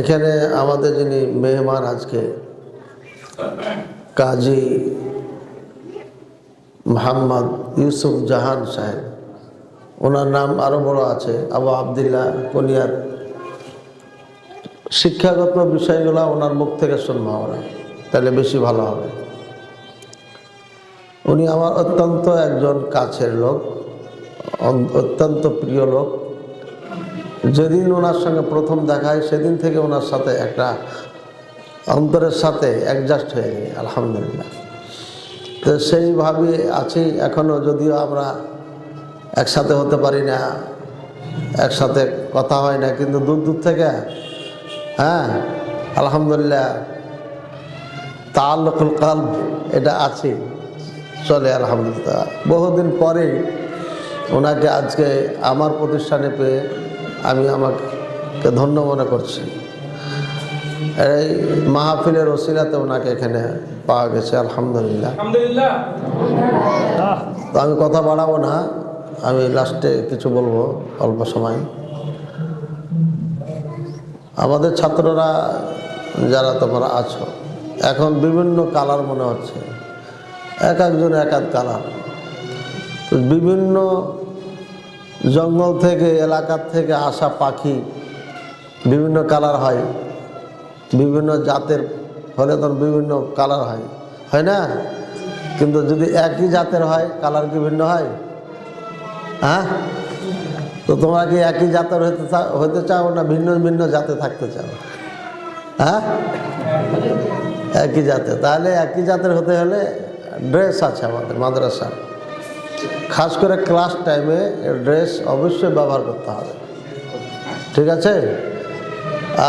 এখানে আমাদের যিনি মেহমান আজকে কাজী মোহাম্মদ ইউসুফ জাহান সাহেব, ওনার নাম আরও বড় আছে আবু আবদুল্লাহ কুনিয়াত। শিক্ষাগত বিষয়গুলো ওনার মুখ থেকে শুনবো আমরা, তাহলে বেশি ভালো হবে। উনি আমার অত্যন্ত একজন কাছের লোক, অত্যন্ত প্রিয় লোক। যেদিন ওনার সঙ্গে প্রথম দেখা হয় সেদিন থেকে ওনার সাথে একটা অন্তরের সাথে অ্যাডজাস্ট হয়ে গেছে, আলহামদুলিল্লাহ। তো সেইভাবে আছি এখনও, যদিও আমরা একসাথে হতে পারি না, একসাথে কথা হয় না, কিন্তু দূর দূর থেকে আলহামদুলিল্লাহ তাআল্লুকুল কলব এটা আছে, চলে আলহামদুলিল্লাহ। বহুদিন পরেই ওনাকে আজকে আমার প্রতিষ্ঠানে পেয়ে আমি আমাকে ধন্য মনে করছি। এই মাহফিলের ওসিলাতে ওনাকে এখানে পাওয়া গেছে, আলহামদুলিল্লাহ। তো আমি কথা বাড়াবো না, আমি লাস্টে কিছু বলবো অল্প সময়। আমাদের ছাত্ররা যারা তোমরা আছো, এখন বিভিন্ন কালার মনে হচ্ছে, এক একজন এক এক কালার। তো বিভিন্ন জঙ্গল থেকে, এলাকার থেকে আসা পাখি বিভিন্ন কালার হয়, বিভিন্ন জাতের হলে তখন বিভিন্ন কালার হয়, হয় না? কিন্তু যদি একই জাতের হয়, কালার কি ভিন্ন হয়? তো তোমরা কি একই জাতের হতে চাও না ভিন্ন ভিন্ন জাতে থাকতে চাও? একই জাতের। তাহলে একই জাতের হতে হলে ড্রেস আছে আমাদের মাদ্রাসার, খাস করে ক্লাস টাইমে ড্রেস অবশ্যই ব্যবহার করতে হবে, ঠিক আছে?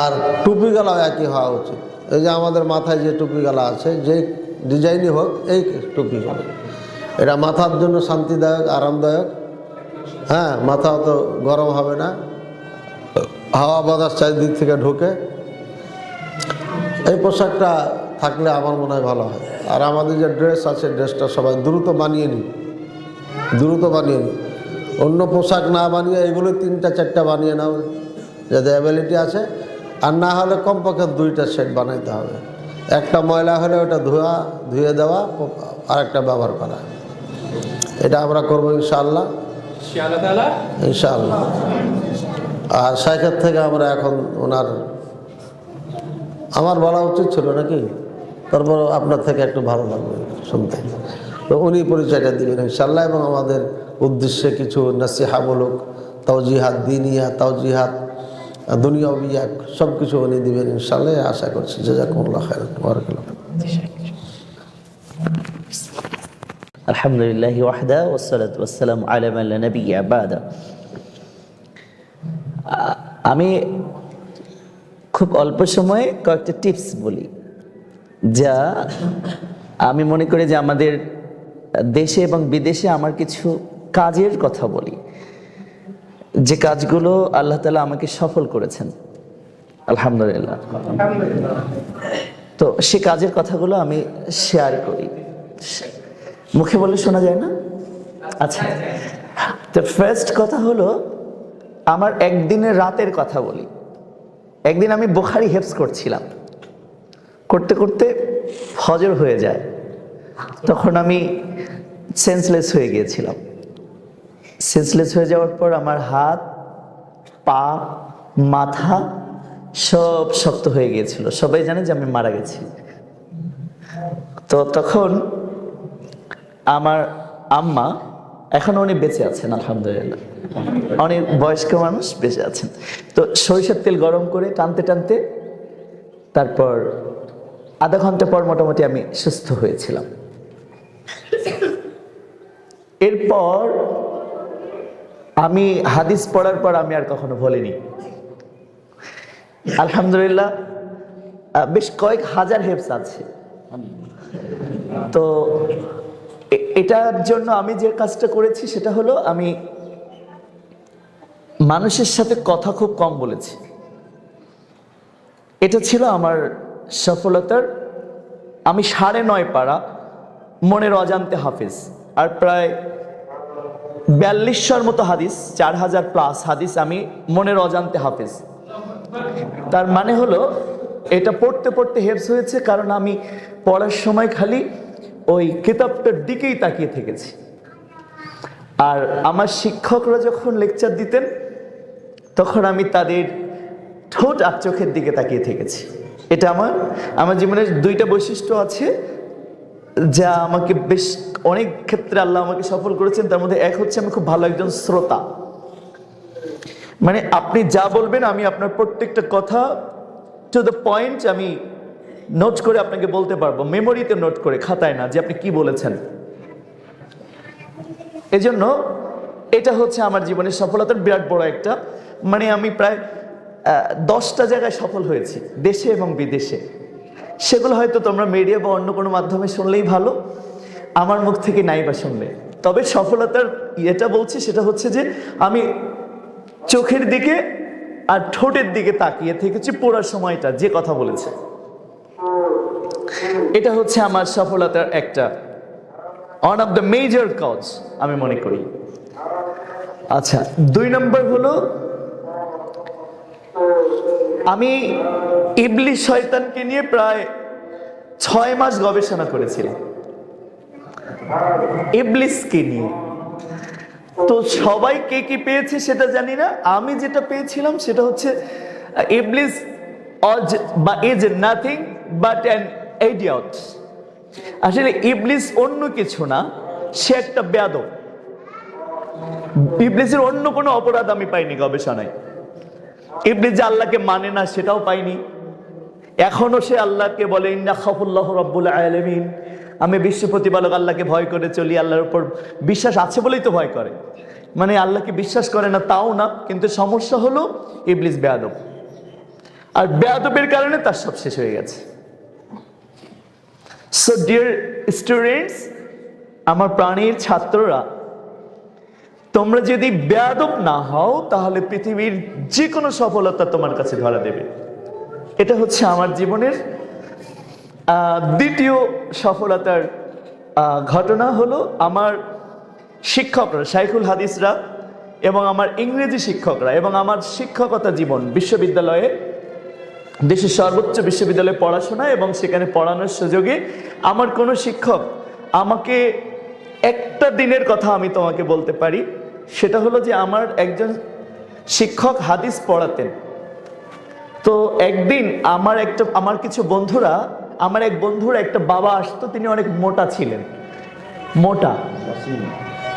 আর টুপিগুলো একই হওয়া উচিত। এই যে আমাদের মাথায় যে টুপিগুলো আছে, যে ডিজাইনই হোক, এই টুপি হবে, এটা মাথার জন্য শান্তিদায়ক, আরামদায়ক। মাথা অত গরম হবে না, হাওয়া বাতাস চারিদিক থেকে ঢোকে। এই পোশাকটা থাকলে আমার মনে হয় ভালো হয়। আর আমাদের যে ড্রেস আছে, ড্রেসটা সবাই দ্রুত বানিয়ে নিই, অন্য পোশাক না বানিয়ে এগুলো 3টা 4টা বানিয়ে নাও, যাদের অ্যাবিলিটি আছে। আর না হলে কমপক্ষে 2টা সেট বানাইতে হবে। একটা ময়লা হলে ওটা ধুয়ে দেওয়া, আর একটা ব্যবহার করা। এটা আমরা করবো ইনশাআল্লাহ, ইনশাআল্লাহ। আর শাইখের থেকে আমরা এখন আমার বলা উচিত ছিল নাকি, তারপর আপনার থেকে একটু ভালো লাগবে শুনতে। তো উনি পরিচয়টা দিবেন ইনশাআল্লাহ, এবং আমাদের উদ্দেশ্যে কিছু নসিহামূলক, তাওজিহাত দিনিয়া, তাওজিহাত দুনিয়াবিয়া সব কিছু উনি দিবেন ইনশাআল্লাহ, আশা করছি। জাযাকুমুল্লাহ খাইরান, বারাকাল্লাহ। আলহামদুলিল্লাহি ওয়াহদা ওয়াসসালাতু ওয়াসসালামু আলা মান লা নাবিয়্যা বা'দা। আমি খুব অল্প সময়ে কয়েকটা টিপস বলি, যা আমি মনে করি যে আমাদের দেশে এবং বিদেশে আমার কিছু কাজের কথা বলি, যে কাজগুলো আল্লাহ তাআলা আমাকে সফল করেছেন, আলহামদুলিল্লাহ। তো সে কাজের কথাগুলো আমি শেয়ার করি। মুখে বলে শোনা যায় না? আচ্ছা, তো ফার্স্ট কথা হলো, আমার একদিনের রাতের কথা বলি। একদিন আমি বুখারী হেফজ করছিলাম, করতে করতে ফজর হয়ে যায়। তখন আমি সেন্সলেস হয়ে গিয়েছিলাম। সেন্সলেস হয়ে যাওয়ার পর আমার হাত, পা, মাথা সব শক্ত হয়ে গিয়েছিল। সবাই জানে যে আমি মারা গেছি। তো তখন আমার আম্মা, এখন উনি বেঁচে আছেন আলহামদুলিল্লাহ, অনেক বয়স্ক মানুষ, বেঁচে আছেন। তো সরিষার তেল গরম করে টানতে টানতে তারপর আধা ঘন্টা পর মোটামুটি আমি সুস্থ হয়েছিলাম। এরপর আমি হাদিস পড়ার পর আমি আর কখনো ভুলিনি, আলহামদুলিল্লাহ। বেশ কয়েক হাজার হেফজ আছে। তো এটার জন্য আমি যে কাজটা করেছি সেটা হলো, আমি মানুষের সাথে কথা খুব কম বলেছি। এটা ছিল আমার সফলতার। আমি 9.5 পারা মনের অজান্তে হাফিজ, আর প্রায় 4200 মতো হাদিস, 4000 প্লাস হাদিস আমি মনের অজান্তে হাফিজ। তার মানে হলো এটা পড়তে পড়তে হেফজ হয়েছে, কারণ আমি পড়ার সময় খালি ওই কিতাবটার দিকেই তাকিয়ে থেকেছি। আর আমার শিক্ষকরা যখন লেকচার দিতেন তখন আমি তাদের ঠোঁট আর চোখের দিকে তাকিয়ে থেকেছি। এটা আমার জীবনের দুইটা বৈশিষ্ট্য আছে যা আমাকে বেশ অনেক ক্ষেত্রে আল্লাহ আমাকে সফল করেছেন। তার মধ্যে এক হচ্ছে আমি খুব ভালো একজন শ্রোতা, মানে আপনি যা বলবেন আমি আপনার প্রত্যেকটা কথা টু দ্য পয়েন্ট আমি নোট করে আপনাকে বলতে পারবো, মেমোরিতে নোট করে, খাতায় না, যে আপনি কি বলেছেন। এজন্য এটা হচ্ছে আমার জীবনের সফলতার বিরাট বড় একটা, মানে আমি প্রায় 10টা জায়গায় সফল হয়েছি, দেশে এবং বিদেশে। সেগুলো হয়তো তোমরা মিডিয়া বা অন্য কোনো মাধ্যমে শুনলেই ভালো, আমার মুখ থেকে নাই বা শুনলে। তবে সফলতার এটা বলছি সেটা হচ্ছে যে আমি চোখের দিকে আর ঠোঁটের দিকে তাকিয়ে থেকেছি পুরো সময়টা, যে কথা বলেছে। এটা হচ্ছে আমার সফলতার একটা one of the major cause আমি মনে করি। আচ্ছা, 2 নম্বর হলো আমি ইবলিস শয়তানকে নিয়ে প্রায় 6 মাস গবেষণা করেছিলাম, ইবলিসকে নিয়ে। তো সবাই কে কি পেয়েছে সেটা জানি না, আমি যেটা পেয়েছিলাম সেটা হচ্ছে ইবলিস is nothing but an idiot. আসলে ইবলিস অন্য কিছু না, সে একটা বেয়াদব। ইবলিসের অন্য কোনো অপরাধ আমি পাইনি গবেষণায়। ইবলিস যে আল্লাহকে মানে না সেটাও পাইনি। এখনো সে আল্লাহকে বলে ইন্না খাফুল্লাহ রাব্বুল আলামিন, আমি বিশ্ব প্রতিপালক আল্লাহকে ভয় করে চলি, আল্লাহর উপর বিশ্বাস আছে বলেই তো ভয় করে, মানে আল্লাহকে বিশ্বাস করে না তাও না। কিন্তু সমস্যা হলো ইবলিস বেয়াদব, আর বেয়াদবের কারণে তার সব শেষ হয়ে গেছে। সো ডিয়ার স্টুডেন্টস, আমার প্রাণীর ছাত্ররা, তোমরা যদি বেয়াদব না হও তাহলে পৃথিবীর যে কোনো সফলতা তোমার কাছে ধরা দেবে। এটা হচ্ছে আমার জীবনের দ্বিতীয় সফলতার ঘটনা। হলো আমার শিক্ষকরা, শাইখুল হাদিসরা এবং আমার ইংরেজি শিক্ষকরা এবং আমার শিক্ষকতা জীবন বিশ্ববিদ্যালয়ে, দেশের সর্বোচ্চ বিশ্ববিদ্যালয়ে পড়াশোনা এবং সেখানে পড়ানোর সুযোগে আমার কোনো শিক্ষক আমাকে একটা দিনের কথা আমি তোমাকে বলতে পারি, সেটা হলো যে আমার একজন শিক্ষক হাদিস পড়াতেন। তো একদিন আমার কিছু বন্ধুরা, আমার এক বন্ধুর একটা বাবা আসতো, তিনি অনেক মোটা ছিলেন, মোটা।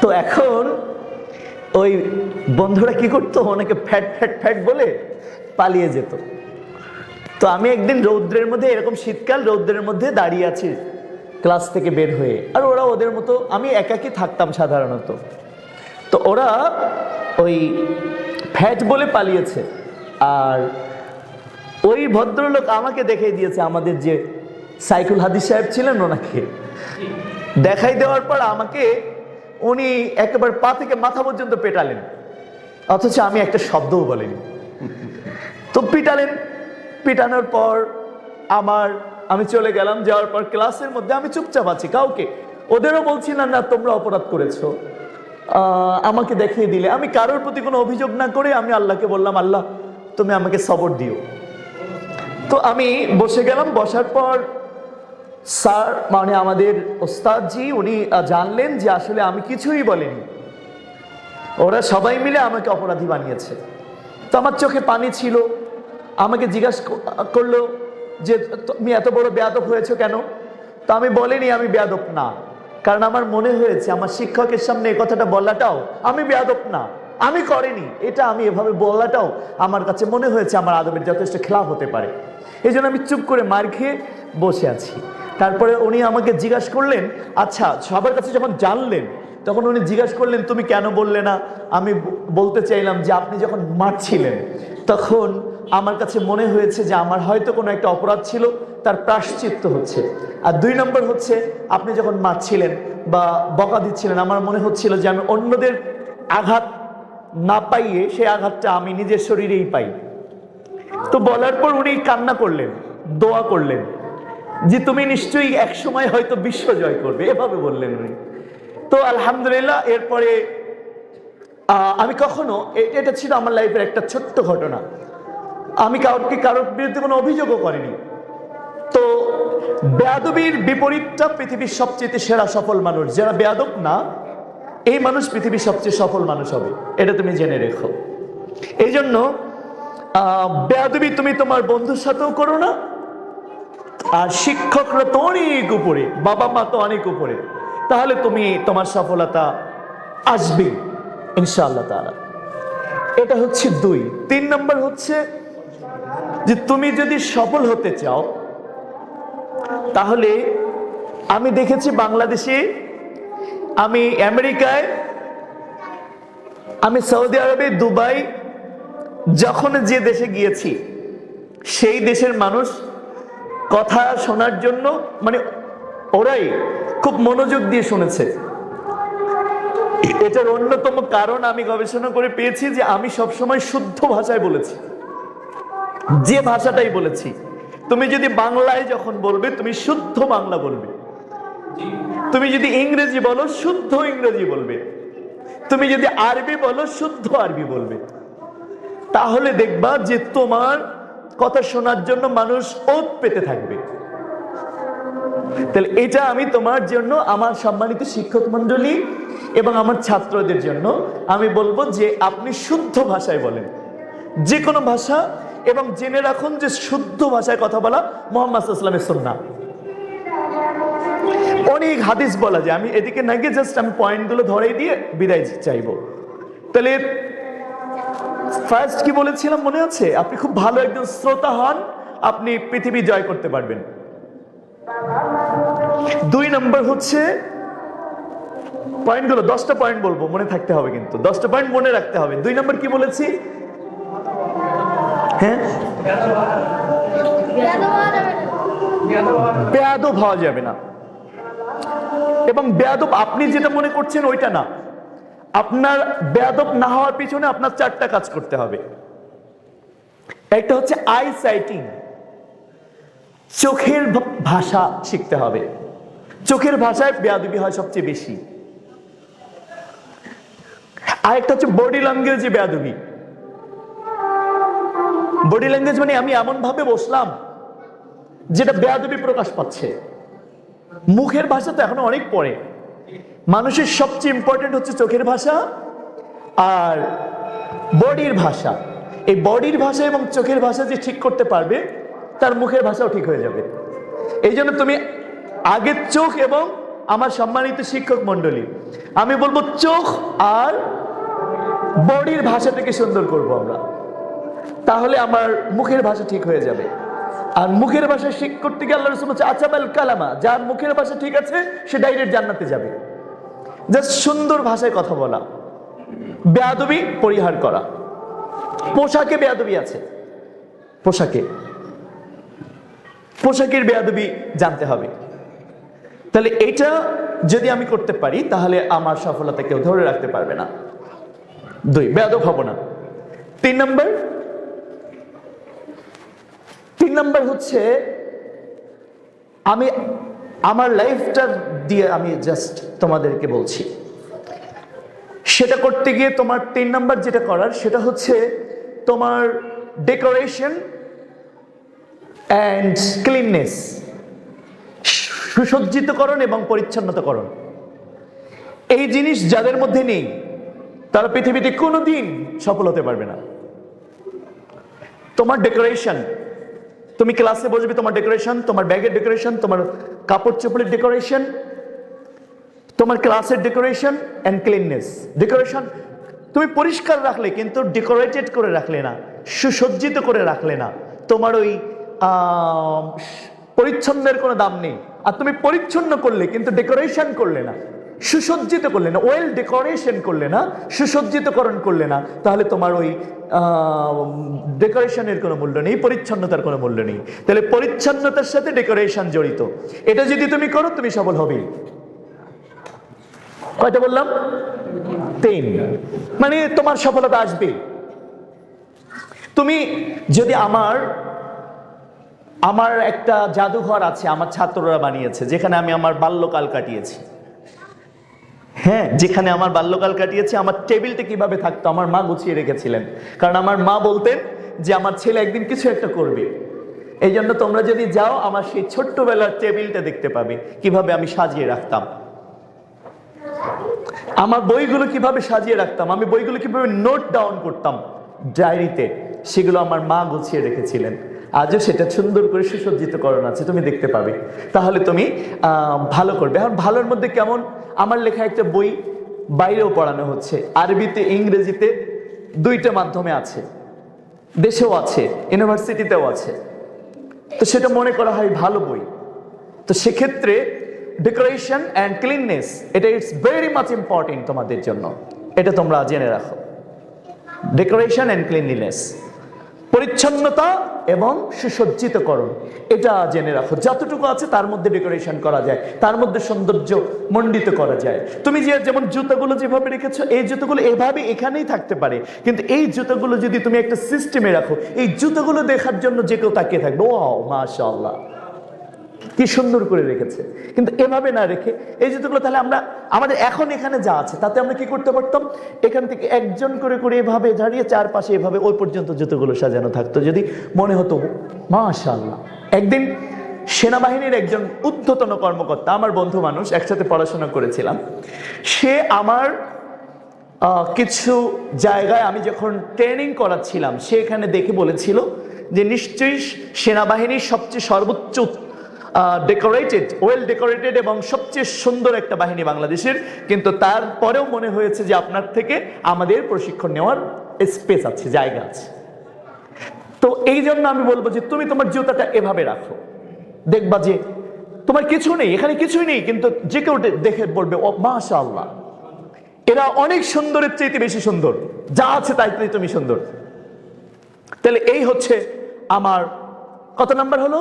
তো এখন ওই বন্ধুরা কি করতো, অনেকে ফ্যাট ফ্যাট ফ্যাট বলে পালিয়ে যেত। তো আমি একদিন রৌদ্রের মধ্যে, এরকম শীতকাল, রৌদ্রের মধ্যে দাঁড়িয়ে আছি ক্লাস থেকে বের হয়ে, আর ওরা ওদের মতো, আমি একাকি থাকতাম সাধারণত। তো ওরা ওই ফ্যাট বলে পালিয়েছে, আর ওই ভদ্রলোক আমাকে দেখাই দিয়েছে, আমাদের যে সাইকুল হাদিস সাহেব ছিলেন ওনাকে দেখাই দেওয়ার পর আমাকে উনি একেবারে পা থেকে মাথা পর্যন্ত পেটালেন, অথচ আমি একটা শব্দও বলিনি। তো পিটানোর পর আমি চলে গেলাম। যাওয়ার পর ক্লাসের মধ্যে আমি চুপচাপ আছি, কাউকে, ওদেরও বলছি না না তোমরা অপরাধ করেছো, আমাকে দেখিয়ে দিলে। আমি কারোর প্রতি কোনো অভিযোগ না করে আমি আল্লাহকে বললাম, আল্লাহ তুমি আমাকে সবর দিও। তো আমি বসে গেলাম। বসার পর স্যার, মানে আমাদের ওস্তাদজি, উনি জানলেন যে আসলে আমি কিছুই বলিনি, ওরা সবাই মিলে আমাকে অপরাধী বানিয়েছে। তো আমার চোখে পানি ছিল। আমাকে জিজ্ঞাসা করলো যে তুমি এত বড় বেয়াদব হয়েছো কেন? তো আমি বলিনি আমি বেয়াদব না, কারণ আমার মনে হয়েছে আমার শিক্ষকের সামনে এই কথাটা বলাটাও, আমি বেয়াদব না, আমি করিনি, এটা আমি এভাবে বলাটাও আমার কাছে মনে হয়েছে আমার আদবের যথেষ্ট খেলাফ হতে পারে। এই জন্য আমি চুপ করে মার খেয়ে বসে আছি। তারপরে উনি আমাকে জিজ্ঞাসা করলেন, আচ্ছা সবার কাছে যখন জানলেন তখন উনি জিজ্ঞাসা করলেন তুমি কেন বললে না? আমি বলতে চাইলাম যে আপনি যখন মারছিলেন তখন আমার কাছে মনে হয়েছে যে আমার হয়তো কোনো একটা অপরাধ ছিল, তার প্রায়শ্চিত্ত হচ্ছে। আর 2 নম্বর হচ্ছে, আপনি যখন মারছিলেন বা বকা দিচ্ছিলেন আমার মনে হচ্ছিল যে আমি অন্যদের আঘাত না পাইয়ে সেই আঘাতটা আমি নিজের শরীরেই পাই। তো বলার পর উনি কান্না করলেন, দোয়া করলেন যে তুমি নিশ্চয়ই একসময় হয়তো বিশ্ব জয় করবে, এভাবে বললেন উনি। তো আলহামদুলিল্লাহ, এরপরে আমি কখনো, এটা ছিল আমার লাইফের একটা ছোট্ট ঘটনা। আমি কারোর বিরুদ্ধে কোনো অভিযোগও করিনি। তো বেয়াদবির বিপরীতটা পৃথিবীর সবচেয়ে সেরা সফল মানুষ। যারা বেয়াদব না, এই মানুষ পৃথিবীর সবচেয়ে সফল মানুষ হবে, এটা তুমি জেনে রেখো। এই জন্য বেয়াদবি তুমি তোমার বন্ধুর সাথেও করো না, আর শিক্ষকরা তো অনেক উপরে, বাবা মা তো অনেক উপরে, তাহলে তুমি তোমার সফলতা আসবে ইনশাআল্লাহ তাআলা। এটা হচ্ছে 2। 3 নম্বর হচ্ছে যে তুমি যদি সফল হতে চাও, তাহলে আমি দেখেছি বাংলাদেশে, আমি আমেরিকায়, আমি সৌদি আরবে, দুবাই, যখন যে দেশে গিয়েছি সেই দেশের মানুষ কথা শোনার জন্য মানে ওরাই খুব মনোযোগ দিয়ে শুনেছে। এটার অন্যতম কারণ আমি গবেষণা করে পেয়েছি যে আমি সবসময় শুদ্ধ ভাষায় বলেছি, যে ভাষাটাই বলেছি। তুমি যদি বাংলায় যখন বলবে, তুমি শুদ্ধ বাংলা বলবে। তুমি যদি ইংরেজি বলো, শুদ্ধ ইংরেজি বলবে। তুমি যদি আরবি বলো, শুদ্ধ আরবি বলবে। তাহলে দেখবা যে তোমার কথা শোনার জন্য মানুষ ওত পেতে থাকবে। তাহলে এটা আমি তোমার জন্য, আমার সম্মানিত শিক্ষক মন্ডলী এবং আমার ছাত্রদের জন্য আমি বলবো যে আপনি শুদ্ধ ভাষায় বলেন, যে কোনো ভাষা, এবং জেনে রাখুন যে শুদ্ধ ভাষায় কথা বলা মুহাম্মদ সাল্লাল্লাহু আলাইহি ওয়াসাল্লামের সুন্নাহ। অনেক হাদিস বলা যায়, আমি এদিকে না গিয়ে জাস্ট আমি পয়েন্টগুলো ধরে দিয়ে বিদায় চাইবো। তাহলে ফার্স্ট কি বলেছিলাম মনে আছে? আপনি খুব ভালো একজন শ্রোতা হন, আপনি পৃথিবী জয় করতে পারবেন। 2 নম্বর হচ্ছে পয়েন্টগুলো, 10টা পয়েন্ট বলবো, মনে থাকতে হবে কিন্তু 10টা পয়েন্ট মনে রাখতে হবে। 2 নম্বর কি বলেছি? হ্যাঁ, বেয়াদব হওয়া যাবে না। এবং বেয়াদব আপনি যেটা মনে করছেন ওইটা না, আপনার বেয়াদব না হওয়ার পিছনে আপনার 4টা কাজ করতে হবে। একটা হচ্ছে আই সাইটিং, চোখের ভাষা শিখতে হবে। চোখের ভাষায় বেয়াদবি হয় সবচেয়ে বেশি। আরেকটা হচ্ছে বডি ল্যাঙ্গুয়েজে বেয়াদবি। বডি ল্যাঙ্গুয়েজ মানে আমি এমন ভাবে বসলাম যেটা বেয়াদবি প্রকাশ পাচ্ছে। মুখের ভাষা তো এখনো অনেক পরে, মানুষের সবচেয়ে ইম্পর্টেন্ট হচ্ছে চোখের ভাষা আর বডির ভাষা। এই বডির ভাষা এবং চোখের ভাষা যে ঠিক করতে পারবে, তার মুখের ভাষাও ঠিক হয়ে যাবে। এই জন্য তুমি আগে চোখ, এবং আমার সম্মানিত শিক্ষক মন্ডলী, আমি বলবো চোখ আর বডির ভাষাটাকে সুন্দর করব আমরা, তাহলে আমার মুখের ভাষা ঠিক হয়ে যাবে। আর মুখের ভাষা ঠিক করতে গিয়ে আল্লাহ রাসূল বলেছে আচাবাল কালামা, যার মুখের ভাষা ঠিক আছে সে ডাইরেক্ট জান্নাতে যাবে। জাস্ট সুন্দর ভাষায় কথা বলা, বেয়াদবি পরিহার করা। পোশাকে বেয়াদবি আছে, পোশাকের বেয়াদবি জানতে হবে। তাহলে এটা যদি আমি করতে পারি, তাহলে আমার সফলতা কেউ ধরে রাখতে পারবে না। 2, বেয়াদব হব না। 3 নম্বর হচ্ছে আমি আমার লাইফটা দিয়ে আমি জাস্ট তোমাদেরকে বলছি, সেটা করতে গিয়ে তোমার 3 নম্বর যেটা করার, সেটা হচ্ছে তোমার ডেকোরেশন অ্যান্ড ক্লিননেস, সুসজ্জিতকরণ এবং পরিচ্ছন্নতাকরণ। এই জিনিস যাদের মধ্যে নেই, তারা পৃথিবীতে কোনোদিন সফল হতে পারবে না। তোমার ডেকোরেশন, তুমি ক্লাসে বসবে, তোমার ডেকোরেশন, তোমার ব্যাগের ডেকোরেশন, তোমার কাপড় চোপড়ের ডেকোরেশন, তোমার ক্লাসের ডেকোরেশন অ্যান্ড ক্লিননেস। ডেকোরেশন তুমি পরিষ্কার রাখলে কিন্তু ডেকোরেটেড করে রাখলে না, সুসজ্জিত করে রাখলে না, তোমার ওই পরিচ্ছন্নের কোনো দাম নেই। আর তুমি পরিচ্ছন্ন করলে কিন্তু ডেকোরেশন করলে না, সুসজ্জিত করলে না, ওয়েল ডেকোরেশন করলে না, সুসজ্জিতকরণ করলে না, তাহলে তোমার ওই ডেকোরেশনের কোনো মূল্য নেই, পরিচ্ছন্নতার কোনো মূল্য নেই। তাহলে পরিচ্ছন্নতার সাথে ডেকোরেশন জড়িত, এটা যদি তুমি করো তুমি সফল হবেই। কয়টা বললাম? 3। মানে তোমার সফলতা আসবে। তুমি যদি আমার একটা জাদুঘর আছে, আমার ছাত্ররা বানিয়েছে, যেখানে আমি আমার বাল্যকাল কাটিয়েছি। হ্যাঁ, যেখানে আমার বাল্যকাল কাটিয়েছি, আমার টেবিলটা কিভাবে থাকতো আমার মা গুছিয়ে রেখেছিলেন। কারণ আমার মা বলতেন যে আমার ছেলে একদিন কিছু একটা করবে। এই জন্য তোমরা যদি যাও আমার সেই ছোট্টবেলার টেবিলটা দেখতে পাবে কিভাবে আমি সাজিয়ে রাখতাম, আমার বইগুলো কিভাবে সাজিয়ে রাখতাম, আমি বইগুলো কিভাবে নোট ডাউন করতাম ডায়েরিতে, সেগুলো আমার মা গুছিয়ে রেখেছিলেন। আজও সেটা সুন্দর করে সুসজ্জিতকরণ আছে, তুমি দেখতে পাবে, তাহলে তুমি ভালো করবে। এখন ভালোর মধ্যে কেমন, আমার লেখা একটা বই বাইরেও পড়ানো হচ্ছে, আরবিতে ইংরেজিতে, দুইটা মাধ্যমে আছে, দেশেও আছে, ইউনিভার্সিটিতেও আছে, তো সেটা মনে করা হয় ভালো বই। তো সেক্ষেত্রে ডেকোরেশন অ্যান্ড ক্লিননেস, এটা ইটস ভেরি মাচ ইম্পর্টেন্ট তোমাদের জন্য, এটা তোমরা জেনে রাখো। ডেকোরেশন অ্যান্ড ক্লিনলিনেস, পরিচ্ছন্নতা এবং সুসজ্জিতকরণ, এটা জেনে রাখো। যতটুকু আছে তার মধ্যে ডেকোরেশন করা যায়, তার মধ্যে সৌন্দর্য মণ্ডিত করা যায়। তুমি যে যেমন জুতাগুলো যেভাবে রেখেছো, এই জুতোগুলো এভাবে এখানেই থাকতে পারে, কিন্তু এই জুতোগুলো যদি তুমি একটা সিস্টেমে রাখো, এই জুতোগুলো দেখার জন্য যে কেউ তাকিয়ে থাকবে, ওয়াও মাশাআল্লাহ কি সুন্দর করে রেখেছে। কিন্তু এভাবে না রেখে এই জুতোগুলো, তাহলে আমরা আমাদের এখন এখানে যা আছে তাতে আমরা কি করতে পারতাম, এখান থেকে একজন করে করে এভাবে দাঁড়িয়ে চারপাশে এভাবে ওই পর্যন্ত জুতোগুলো সাজানো থাকতো, যদি মনে হতো মাশাআল্লাহ। একদিন সেনাবাহিনীর একজন ঊর্ধ্বতন কর্মকর্তা, আমার বন্ধু মানুষ, একসাথে পড়াশোনা করেছিলাম, সে আমার কিছু জায়গায় আমি যখন ট্রেনিং করাচ্ছিলাম সেখানে দেখে বলেছিল যে নিশ্চয়ই সেনাবাহিনীর সবচেয়ে সর্বোচ্চ ডেকোরেটেড, ওয়েল ডেকোরেটেড এবং সবচেয়ে সুন্দর একটা বাহিনী বাংলাদেশের, কিন্তু তারপরেও মনে হয়েছে যে আপনার থেকে আমাদের প্রশিক্ষণ নেওয়ার স্পেস আছে, জায়গা আছে। তো এই জন্য আমি বলবো যে তুমি তোমার জুতাটা এভাবে রাখো, দেখবা যে তোমার কিছু নেই, এখানে কিছুই নেই, কিন্তু যে কেউ দেখে বলবে ও মাশাআল্লাহ, এরা অনেক সুন্দরের চাইতে বেশি সুন্দর, যা আছে তাই তুমি সুন্দর। তাহলে এই হচ্ছে আমার কত নাম্বার হলো,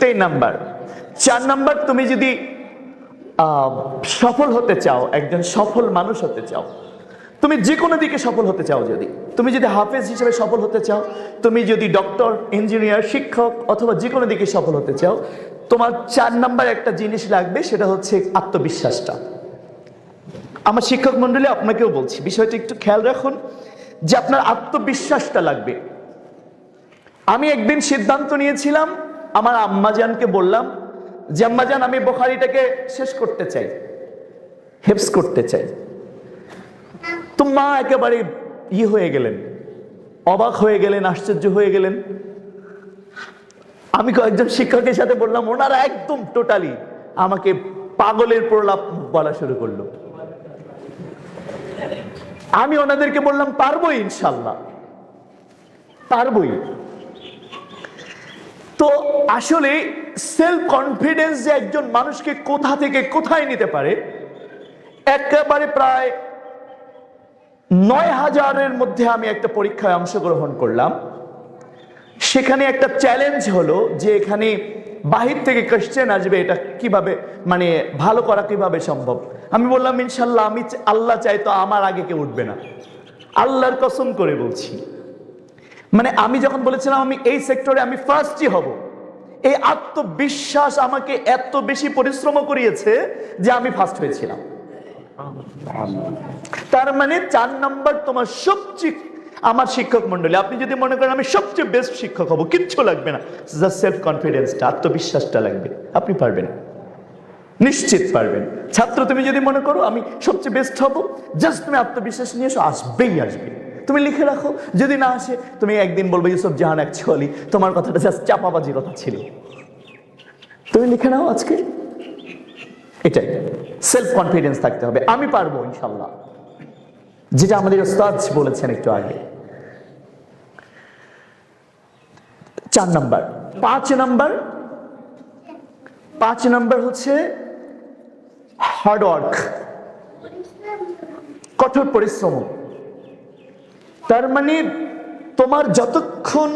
3 নাম্বার। 4 নাম্বার, তুমি যদি সফল হতে চাও, একজন সফল মানুষ হতে চাও, তুমি যে কোনো দিকে সফল হতে চাও, যদি তুমি যদি হাফেজ হিসেবে সফল হতে চাও, তুমি যদি ডক্টর, ইঞ্জিনিয়ার, শিক্ষক অথবা যে কোনো দিকে সফল হতে চাও, তোমার 4 নাম্বার একটা জিনিস লাগবে, সেটা হচ্ছে আত্মবিশ্বাসটা। আমার শিক্ষক মন্ডলী আপনাকেও বলছি, বিষয়টা একটু খেয়াল রাখুন যে আপনার আত্মবিশ্বাসটা লাগবে। আমি একদিন সিদ্ধান্ত নিয়েছিলাম, আমার আম্মাজানকে বললাম যে আম্মাজান আমি বুখারীটাকে শেষ করতে চাই, হেফজ করতে চাই। তো মা একেবারে হয়ে গেলেন, অবাক হয়ে গেলেন, আশ্চর্য হয়ে গেলেন। আমি কয়েকজন শিক্ষকের সাথে বললাম, ওনারা একদম টোটালি আমাকে পাগলের প্রলাপ বলা শুরু করলো। আমি ওনাদেরকে বললাম পারবোই, ইনশাল্লাহ পারবোই। তো আসলে সেলফ কনফিডেন্স যে একজন মানুষকে কোথা থেকে কোথায় নিতে পারে, একেবারে প্রায় 9000-এর মধ্যে আমি একটা পরীক্ষায় অংশগ্রহণ করলাম। সেখানে একটা চ্যালেঞ্জ হলো যে এখানে বাহির থেকে কোশ্চেন আসবে, এটা কিভাবে মানে ভালো করা কিভাবে সম্ভব। আমি বললাম ইনশাল্লাহ, আমি আল্লাহ চাই তো আমার আগে কেউ উঠবে না, আল্লাহর কসম করে বলছি। মানে আমি যখন বলেছিলাম আমি এই সেক্টরে আমি ফার্স্টই হব, এই আত্মবিশ্বাস আমাকে এত বেশি পরিশ্রম করিয়েছে যে আমি ফার্স্ট হয়েছিলাম। তার মানে 4 নাম্বার তোমার সবচেয়ে, আমার শিক্ষক মন্ডলী আপনি যদি মনে করেন আমি সবচেয়ে বেস্ট শিক্ষক হব, কিচ্ছু লাগবে না, জাস্ট সেলফ কনফিডেন্সটা, আত্মবিশ্বাসটা লাগবে, আপনি পারবেন, নিশ্চিত পারবেন। ছাত্র তুমি যদি মনে করো আমি সবচেয়ে বেস্ট হব, জাস্ট তুমি আত্মবিশ্বাস নিয়ে এসো, আসবেই আসবে। তুমি লিখে রাখো, যদি না আসে তুমি একদিন বলবে ইউসুফ জাহান অ্যাকচুয়ালি তোমার কথাটা জাস্ট চাপাবাজি কথা ছিল, তুমি লিখে নাও আজকে। এটাই সেলফ কনফিডেন্স থাকতে হবে, আমি পারবো ইনশাল্লাহ, যেটা আমাদের ওস্তাদ বলেছেন একটু আগে। 4 নাম্বার। 5 নাম্বার হচ্ছে হার্ডওয়ার্ক, কঠোর পরিশ্রম। তার মানে তোমার যতক্ষণ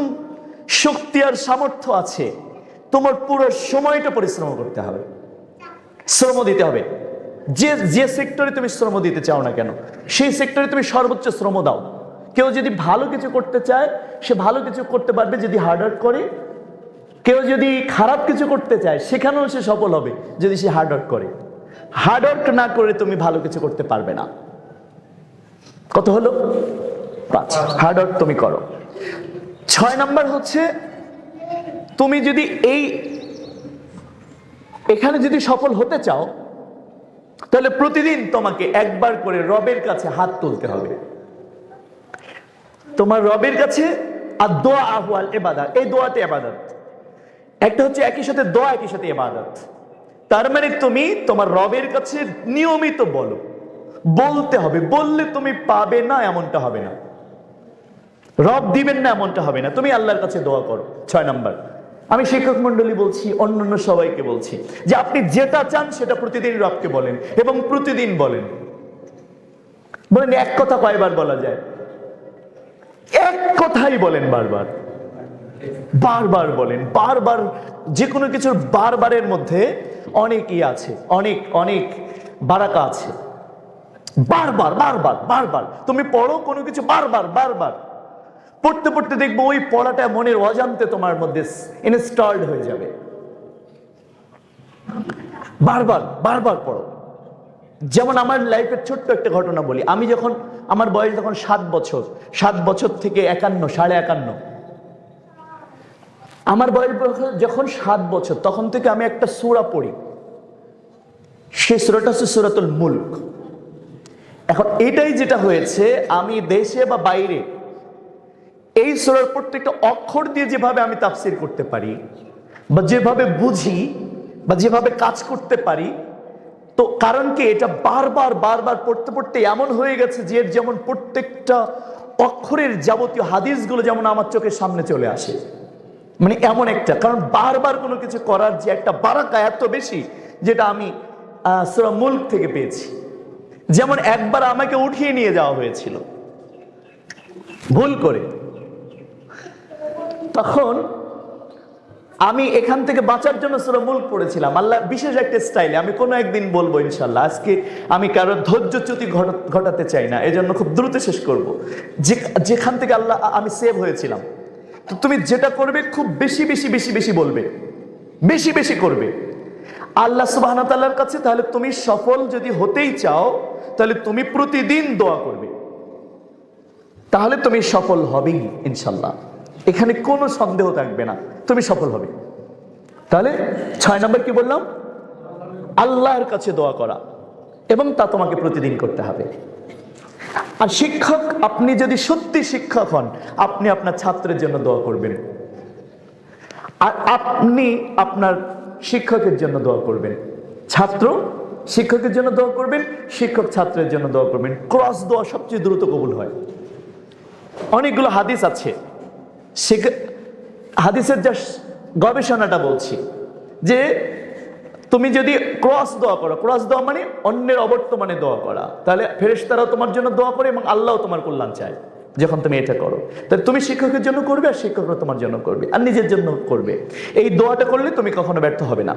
শক্তি আর সামর্থ্য আছে, তোমার পুরো সময়টা পরিশ্রম করতে হবে, শ্রম দিতে হবে। যে সেক্টরে তুমি শ্রম দিতে চাও না কেন, সেই সেক্টরে তুমি সর্বোচ্চ শ্রম দাও। কেউ যদি ভালো কিছু করতে চায়, সে ভালো কিছু করতে পারবে যদি হার্ডওয়ার্ক করে। কেউ যদি খারাপ কিছু করতে চায়, সেখানেও সে সফল হবে যদি সে হার্ডওয়ার্ক করে। হার্ডওয়ার্ক না করে তুমি ভালো কিছু করতে পারবে না। কত হলো? 5। হার্ডওয়ার্ক তুমি করো। 6 নাম্বার হচ্ছে তুমি যদি এখানে যদি সফল হতে চাও তাহলে প্রতিদিন তোমাকে একবার করে রবের কাছে হাত তুলতে হবে। তোমার রবের কাছে আর দোয়া আহওয়াল ইবাদত, এই দোয়াতে ইবাদত। একটা হচ্ছে একই সাথে দোয়া, একই সাথে ইবাদত। তার মানে তুমি তোমার রবের কাছে নিয়মিত বলো, বলতে হবে। বললে তুমি পাবে না এমনটা হবে না, রব দিবেন না এমনটা হবে না। তুমি আল্লাহর কাছে দোয়া করো। 6 নাম্বার, আমি শিক্ষক মন্ডলী বলছি, অন্যান্য সবাইকে বলছি যে আপনি যেটা চান সেটা প্রতিদিন রবকে বলেন এবং প্রতিদিন বলেন। বলেন এক কথা কয়বার বলা যায়? এক কথাই বলেন, বারবার বারবার বলেন। বারবার, যে কোনো কিছুর বারবারের মধ্যে অনেক আছে, অনেক অনেক বারাকা আছে। বারবার বারবার বারবার তুমি পড়ো কোনো কিছু, বারবার বারবার পড়তে পড়তে দেখবো ওই পড়াটা মনের অজান্তে তোমার মধ্যে ইনস্টলড হয়ে যাবে। বারবার বারবার পড়ো। যেমন আমার লাইফের ছোট্ট একটা ঘটনা বলি। আমি যখন, আমার বয়স যখন 7 বছর, 7 বছর থেকে 51, 51.5, আমার বয়স যখন 7 বছর, তখন থেকে আমি একটা সূরা পড়ি। সেই সূরাটা হচ্ছে সূরাতুল মুলক। এখন এটাই যেটা হয়েছে, আমি দেশে বা বাইরে এই সূরার প্রত্যেকটা অক্ষর দিয়ে যেভাবে আমি তাফসীর করতে পারি বা যেভাবে বুঝি বা যেভাবে কাজ করতে পারি, তো কারণ কি এটা বারবার বারবার পড়তে পড়তে এমন হয়ে গেছে যে এর যেমন প্রত্যেকটা অক্ষরের যাবতীয় হাদিসগুলো যেমন আমার চোখের সামনে চলে আসে। মানে এমন একটা, কারণ বারবার কোনো কিছু করার যে একটা বারাকা এত বেশি, যেটা আমি সূরা মুলক থেকে পেয়েছি। যেমন একবার আমাকে উঠিয়ে নিয়ে যাওয়া হয়েছিল ভুল করে, তখন আমি এখান থেকে বাঁচার জন্য সূরা মুলক পড়েছিলাম। আল্লাহ বিশেষ একটা স্টাইলে, আমি কোনো একদিন বলবো ইনশাল্লাহ। আজকে আমি কারোর ধৈর্যচ্যুতি ঘটাতে চাই না, এজন্য খুব দ্রুত শেষ করব। যেখান থেকে আল্লাহ আমি সেভ হয়েছিলাম। তো তুমি যেটা করবে খুব বেশি বেশি বেশি বেশি বলবে, বেশি বেশি করবে আল্লাহ সুবহানাহু ওয়া তাআলার কাছে। তাহলে তুমি সফল যদি হতেই চাও, তাহলে তুমি প্রতিদিন দোয়া করবে, তাহলে তুমি সফল হবেই ইনশাল্লাহ। এখানে কোনো সন্দেহ থাকবে না, তুমি সফল হবে। তাহলে 6 নম্বর কি বললাম? আল্লাহর কাছে দোয়া করা, এবং তা তোমাকে প্রতিদিন করতে হবে। আর শিক্ষক, আপনি যদি সত্যি শিক্ষক হন, আপনি আপনার ছাত্রের জন্য দোয়া করবেন, আর আপনি আপনার শিক্ষকের জন্য দোয়া করবেন। ছাত্র শিক্ষকের জন্য দোয়া করবেন, শিক্ষক ছাত্রের জন্য দোয়া করবেন। ক্রস দোয়া সবচেয়ে দ্রুত কবুল হয়। অনেকগুলো হাদিস আছে, হাদিসের যা গবেষণাটা বলছি যে তুমি যদি ক্রস দোয়া করো, ক্রস দোয়া মানে অন্যের অবর্তমানে দোয়া করা, তাহলে ফেরেশতারাও তোমার জন্য দোয়া করে এবং আল্লাহও তোমার কল্যাণ চায় যখন তুমি এটা করো। তাহলে তুমি শিক্ষকের জন্য করবে, আর শিক্ষকরা তোমার জন্য করবে, আর নিজের জন্য করবে। এই দোয়াটা করলে তুমি কখনো ব্যর্থ হবে না।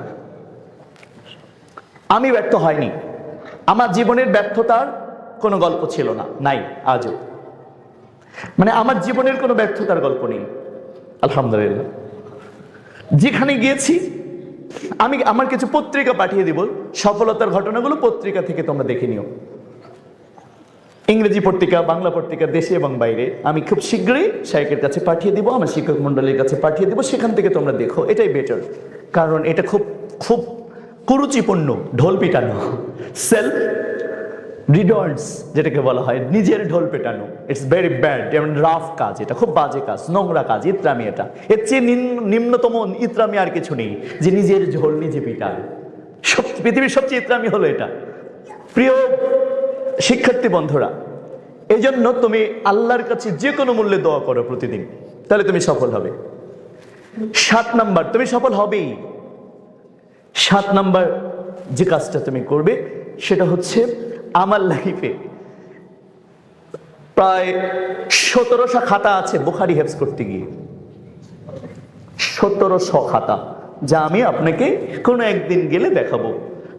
আমি ব্যর্থ হয়নি, আমার জীবনের ব্যর্থতার কোনো গল্প ছিল না, নাই আজও। মানে আমার জীবনের কোনো ব্যর্থতার গল্প নেই, আলহামদুলিল্লাহ। যেখানে গিয়েছি আমি, আমার কিছু পত্রিকা পাঠিয়ে দিব, সফলতার ঘটনাগুলো পত্রিকা থেকে তোমরা দেখে নিও। ইংরেজি পত্রিকা, বাংলা পত্রিকা, দেশে এবং বাইরে। আমি খুব শীঘ্রই শাইখের কাছে পাঠিয়ে দিব, আমার শিক্ষক মন্ডলীর কাছে পাঠিয়ে দিব, সেখান থেকে তোমরা দেখো। এটাই বেটার, কারণ এটা খুব খুব কুরুচিপূর্ণ, ঢোল পিটানো, সেলফ রিডন্স যেটাকে বলা হয়, নিজের ঢোল পেটানো। ইটস ভেরি ব্যাড, যেমন রাফ কাজ, এটা খুব বাজে কাজ, নোংরা কাজ, ইত্রামি। এটা এর চেয়ে নিম্নতম ইত্রামি আর কিছু নেই, যে নিজের ঢোল নিজে পিটান। পৃথিবীর সবচেয়ে ইত্রামি হলো এটা। প্রিয় শিক্ষার্থী বন্ধুরা, এই জন্য তুমি আল্লাহর কাছে যে কোনো মূল্যে দোয়া করো প্রতিদিন, তাহলে তুমি সফল হবে। 7 নাম্বার, তুমি সফল হবেই। 7 নাম্বার যে কাজটা তুমি করবে সেটা হচ্ছে, আমার লাইফে প্রায় 1700 খাতা আছে বুখারী হেফজ করতে গিয়ে। 1700 খাতা, যা আমি আপনাকে কোনো একদিন গেলে দেখাবো।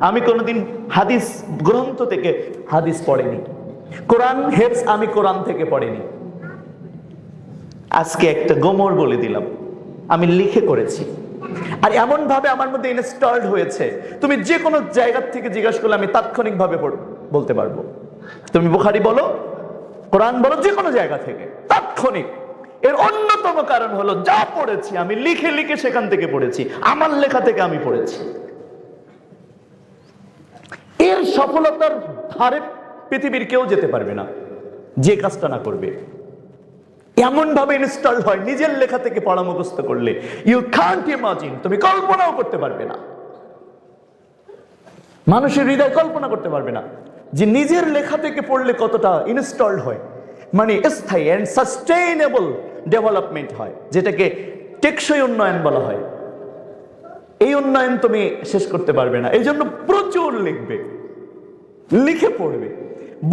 আমি কোনোদিন হাদিস গ্রন্থ থেকে হাদিস পড়িনি, কোরআন হেফজ আমি কোরআন থেকে পড়িনি। আজকে একটা গোমর বলে দিলাম, আমি লিখে করেছি। আর এমন ভাবে আমার মধ্যে ইনস্টলড হয়েছে, তুমি যে কোনো জায়গা থেকে জিজ্ঞাসা করলে আমি তাৎক্ষণিকভাবে বলতে পারবো। তুমি বুখারী বলো, কোরআন বলো, যে কোনো জায়গা থেকে তাৎক্ষণিক। এর অন্যতম কারণ হলো যা পড়েছি আমি, লিখে লিখে সেখান থেকে পড়েছি, আমার লেখা থেকে আমি পড়েছি। এর সফলতার ধারে পৃথিবীর কেউ যেতে পারবে না যে কাজটা না করবে। এমন ভাবে ইনস্টল হয় নিজের লেখা থেকে পড়া মুখস্থ করলে, ইউ কান্ট ইমাজিন, তুমি কল্পনাও করতে পারবে না, মানুষের হৃদয় কল্পনা করতে পারবে না যে নিজের লেখা থেকে পড়লে কতটা ইনস্টলড হয়, মানে স্থায়ী এন্ড সাস্টেইনেবল ডেভেলপমেন্ট হয়, যেটাকে টেকসই উন্নয়ন বলা হয়। এই উন্নয়ন তুমি শেষ করতে পারবে না। এই জন্য প্রচুর লিখবে, লিখে পড়বে।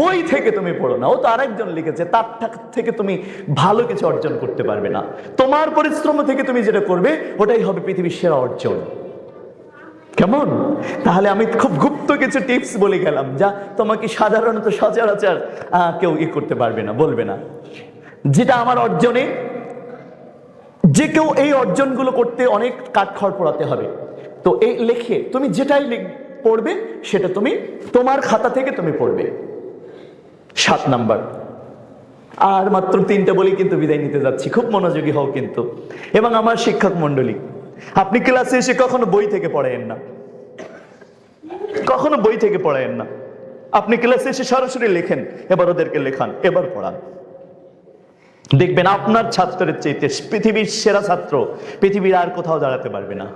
বই থেকে তুমি পড়ো না, ও তো আরেকজন লিখেছে, তার থেকে তুমি ভালো কিছু অর্জন করতে পারবে না। তোমার পরিশ্রম থেকে তুমি যেটা করবে ওটাই হবে পৃথিবীর সেরা অর্জন। কেমন? তাহলে আমি খুব গুপ্ত কিছু টিপস বলে গেলাম, যা তোমাকে সাধারণত সচরাচর কেউ করতে পারবে না, বলবে না, যেটা আমার অর্জনে, যে কেউ এই অর্জনগুলো করতে অনেক কাঠখড় পোড়াতে হবে। তো এই লেখে তুমি যেটাই পড়বে সেটা তুমি তোমার খাতা থেকে তুমি পড়বে। 7 নাম্বার, আর মাত্র 3টা বলি কিন্তু বিদায় নিতে যাচ্ছি, খুব মনোযোগী হও কিন্তু। এবং আমার শিক্ষক মন্ডলী, আপনি ক্লাসে এসে কখনো বই থেকে পড়ায়েন না, কখনো বই থেকে পড়ায়েন না। আপনি ক্লাসে এসে সরাসরি লেখেন, এবার ওদেরকে লেখান, এবার পড়ান। দেখবেন আপনার ছাত্রের চাইতে পৃথিবীর সেরা ছাত্র পৃথিবীর আর কোথাও দাঁড়াতে পারবে না।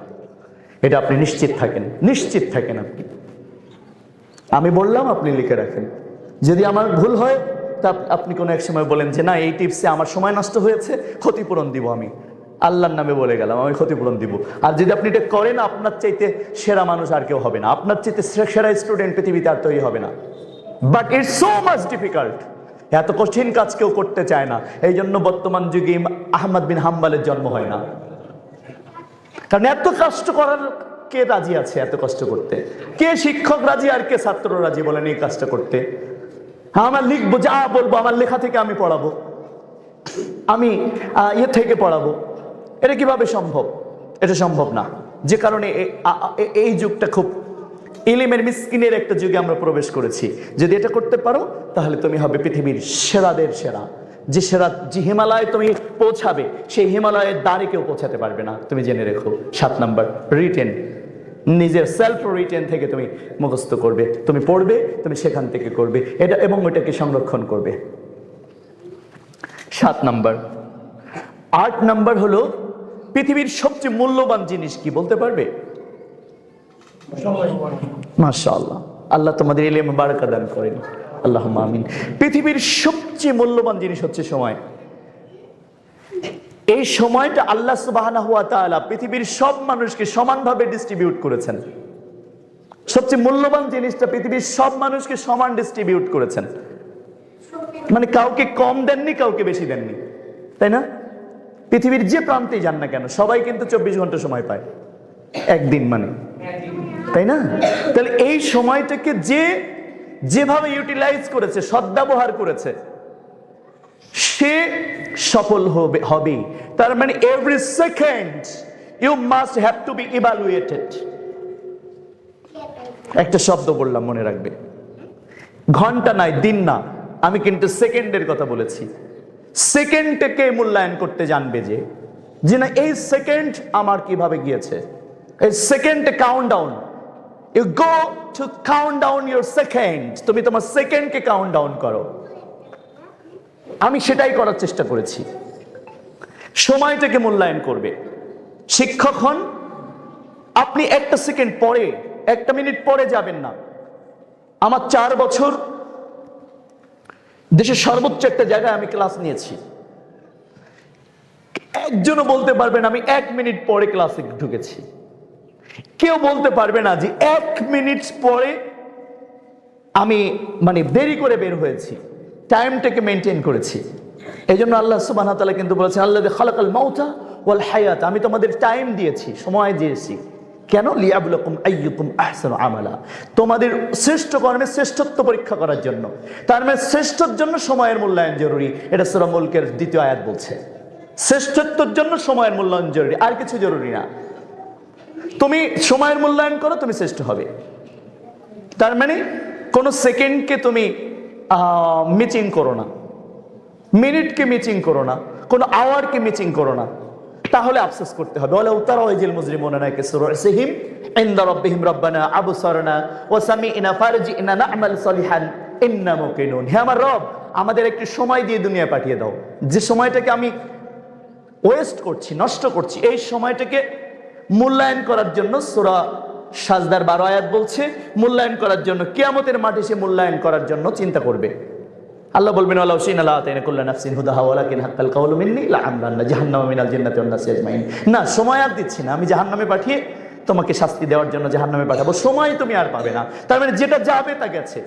এটা আপনি নিশ্চিত থাকেন, নিশ্চিত থাকেন। আমি বললাম, আপনি লিখে রাখেন। যদি আমার ভুল হয় তা আপনি কোনো এক সময় বলেন যে না, এই টিপসে আমার সময় নষ্ট হয়েছে, ক্ষতিপূরণ দিব, আমি আল্লাহর নামে বলে গেলাম, আমি ক্ষতিপূরণ দিব। আর যদি আপনি এটা করেন, আপনার চাইতে সেরা মানুষ আর কেউ হবে না, আপনার চাইতে সেরা স্টুডেন্ট পৃথিবীতে আর তৈরি হবে না। But it's so much difficult. এত কঠিন কাজ কেউ করতে চায় না, এই জন্য বর্তমান যুগে আহমদ বিন হাম্বলের জন্ম হয় না। কারণ এত কষ্ট করার কে রাজি আছে? এত কষ্ট করতে কে শিক্ষক রাজি আর কে ছাত্র রাজি বলেন এই কাজটা করতে? আমার লিখবো, যা বলবো আমার লেখা থেকে আমি পড়াবো, আমি থেকে পড়াবো, এটা কিভাবে সম্ভব? এটা সম্ভব না। যে কারণে এই যুগটা খুব ইলমের মিসকিনের একটা যুগে আমরা প্রবেশ করেছি। যদি এটা করতে পারো তাহলে তুমি হবে পৃথিবীর সেরাদের সেরা। যে সেরা, যে হিমালয়ে তুমি পৌঁছাবে, সেই হিমালয়ের দ্বারে কেউ পৌঁছাতে পারবে না, তুমি জেনে রেখো। 7 নাম্বার, রিটেন। নিজের সেলফ রিটেন থেকে তুমি মুখস্থ করবে, তুমি পড়বে, তুমি সেখান থেকে করবে এটা, এবং ওইটাকে সংরক্ষণ করবে। 7 নাম্বার। 8 নাম্বার হলো পৃথিবীর সবচেয়ে মূল্যবান জিনিস কি বলতে পারবে? মাশাআল্লাহ, আল্লাহ তোমাদের ইলমে বারাকা দান করেন, আল্লাহুম্মা আমিন। পৃথিবীর সবচেয়ে মূল্যবান জিনিস হচ্ছে সময়। এই সময়টা আল্লাহ সুবহানাহু ওয়া তাআলা পৃথিবীর সব মানুষকে সমানভাবে ডিস্ট্রিবিউট করেছেন। সবচেয়ে মূল্যবান জিনিসটা পৃথিবীর সব মানুষকে সমান ডিস্ট্রিবিউট করেছেন, মানে কাউকে কম দেননি, কাউকে বেশি দেননি, তাই না? পৃথিবীর যে প্রান্তেই যান না কেন, সবাই কিন্তু 24 ঘন্টা সময় পায় একদিন, মানে, তাই না? তাহলে এই সময়টাকে যেভাবে ইউটিলাইজ করেছে, সদ্ব্যবহার করেছে, সে সফল হবে। তার মানে every second you must have to be evaluated. একটা শব্দ বললাম, মনে রাখবে, ঘন্টা নাই, দিন না, আমি কিন্তু সেকেন্ডের কথা বলেছি। সেকেন্ডটাকে মূল্যায়ন করতে জানবে যে না, এই সেকেন্ড আমার কিভাবে গিয়েছে, এই second count down. You go to count down your second. তুমি তোমার সেকেন্ডকে কাউন্ট ডাউন করো। আমি সেটাই করার চেষ্টা করেছি। সময়টাকে মূল্যায়ন করবে। শিক্ষক হন, আপনি একটা সেকেন্ড পরে, একটা মিনিট পরে যাবেন না। আমার 4 বছর দেশের সর্বোচ্চ একটা জায়গায় আমি ক্লাস নিয়েছি। একজনও বলতে পারবে না আমি 1 মিনিট পরে ক্লাসে ঢুকেছি। কেউ বলতে পারবে না যে 1 মিনিট পরে আমি মানে দেরি করে বের হয়েছি, টাইমটাকে মেনটেন করেছি। এই জন্য আল্লাহ সুবহানাহু ওয়া তাআলা কিন্তু বলেছেন, আল্লাযী খালাকাল মাউতা ওয়াল হায়াত, আমি তোমাদের টাইম দিয়েছি, সময় দিয়েছি। কেন? লিয়াবলুকুম আইয়ুকুম আহসানু আমালা, তোমাদের শ্রেষ্ঠ কর্মে শ্রেষ্ঠত্ব পরীক্ষা করার জন্য। তার মানে শ্রেষ্ঠর জন্য সময়ের মূল্যায়ন জরুরি। এটা সূরা মুলকের 2য় আয়াত বলছে, শ্রেষ্ঠত্বের জন্য সময়ের মূল্যায়ন জরুরি, আর কিছু জরুরি না। তুমি সময়ের মূল্যায়ন করো, তুমি শ্রেষ্ঠ হবে। তার মানে কোন সেকেন্ডকে তুমি মিচিং করো না, মিনিটকে মিচিং করো না, কোনো আওয়ারকে মিচিং করো না, তাহলে আফসোস করতে হবে। ওয়ালাউ তারা ইযিল মুজরিমুনা নাকিসু রুসিহিম ইনদা রাব্বিহিম রাব্বানা আবসারনা ওয়া সামি'না ফারজি'না না'মাল সলিহান ইন্না মুকিনুন। হে আমার রব, আমাদের একটু সময় দিয়ে দুনিয়া পাঠিয়ে দাও, যে সময়টাকে আমি ওয়েস্ট করছি, নষ্ট করছি, এই সময়টাকে মূল্যায়ন করার জন্য সূরা সাজদার 12 আয়াত বলছে মূল্যায়ন করার জন্য, কিয়ামতের মাঠে সে মূল্যায়ন করার জন্য চিন্তা করবে। আল্লাহ বলবেন ওয়ালাউ শি'না লা'আতাইনা কুল্লা নাফসিন হুদাহা ওয়ালাকিন হাক্কাল কাওলু মিন্নী লা'আমলান্না জাহান্নামা মিনাল জিন্নাতি ওয়ান নাসি আজমাইন। না, সময় আর দিচ্ছি না, আমি জাহান্নামে পাঠিয়ে তোমাকে শাস্তি দেওয়ার জন্য জাহান্নামে পাঠাবো, সময় তুমি আর পাবে না। তার মানে যেটা যাবে তা গেছে,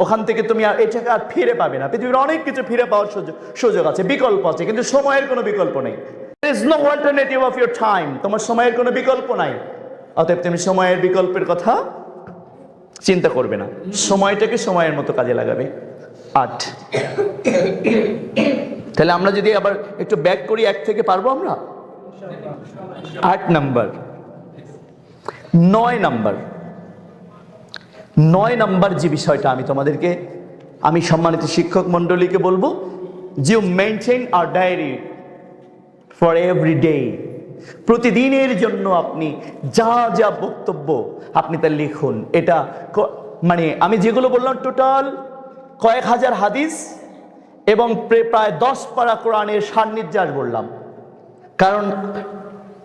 ওখান থেকে তুমি আর এটাকে আর ফিরে পাবে না। পৃথিবীর অনেক কিছু ফিরে পাওয়ার সুযোগ আছে, বিকল্প আছে, কিন্তু সময়ের কোনো বিকল্প নেই। There is no alternative of your time. তোমার সময়ের কোনো বিকল্প নাই। অতএব তুমি সময়ের বিকল্পের কথা চিন্তা করবে না, সময়টাকে সময়ের মতো কাজে লাগাবে। 8, তাহলে আমরা যদি আবার একটু ব্যাক করি 1 থেকে, পারবো আমরা? 8 নাম্বার, 9 নাম্বার, 9 নাম্বার যে বিষয়টা আমি সম্মানিত শিক্ষক মন্ডলীকে বলবো, যে maintain a diary for every day. প্রতিদিনের জন্য আপনি যা যা বক্তব্য আপনি তা লিখুন। এটা মানে আমি যেগুলো বললাম টোটাল কয়েক হাজার হাদিস এবং প্রায় 10 পারা কোরআনের সান্নিধ্যাস বললাম। কারণ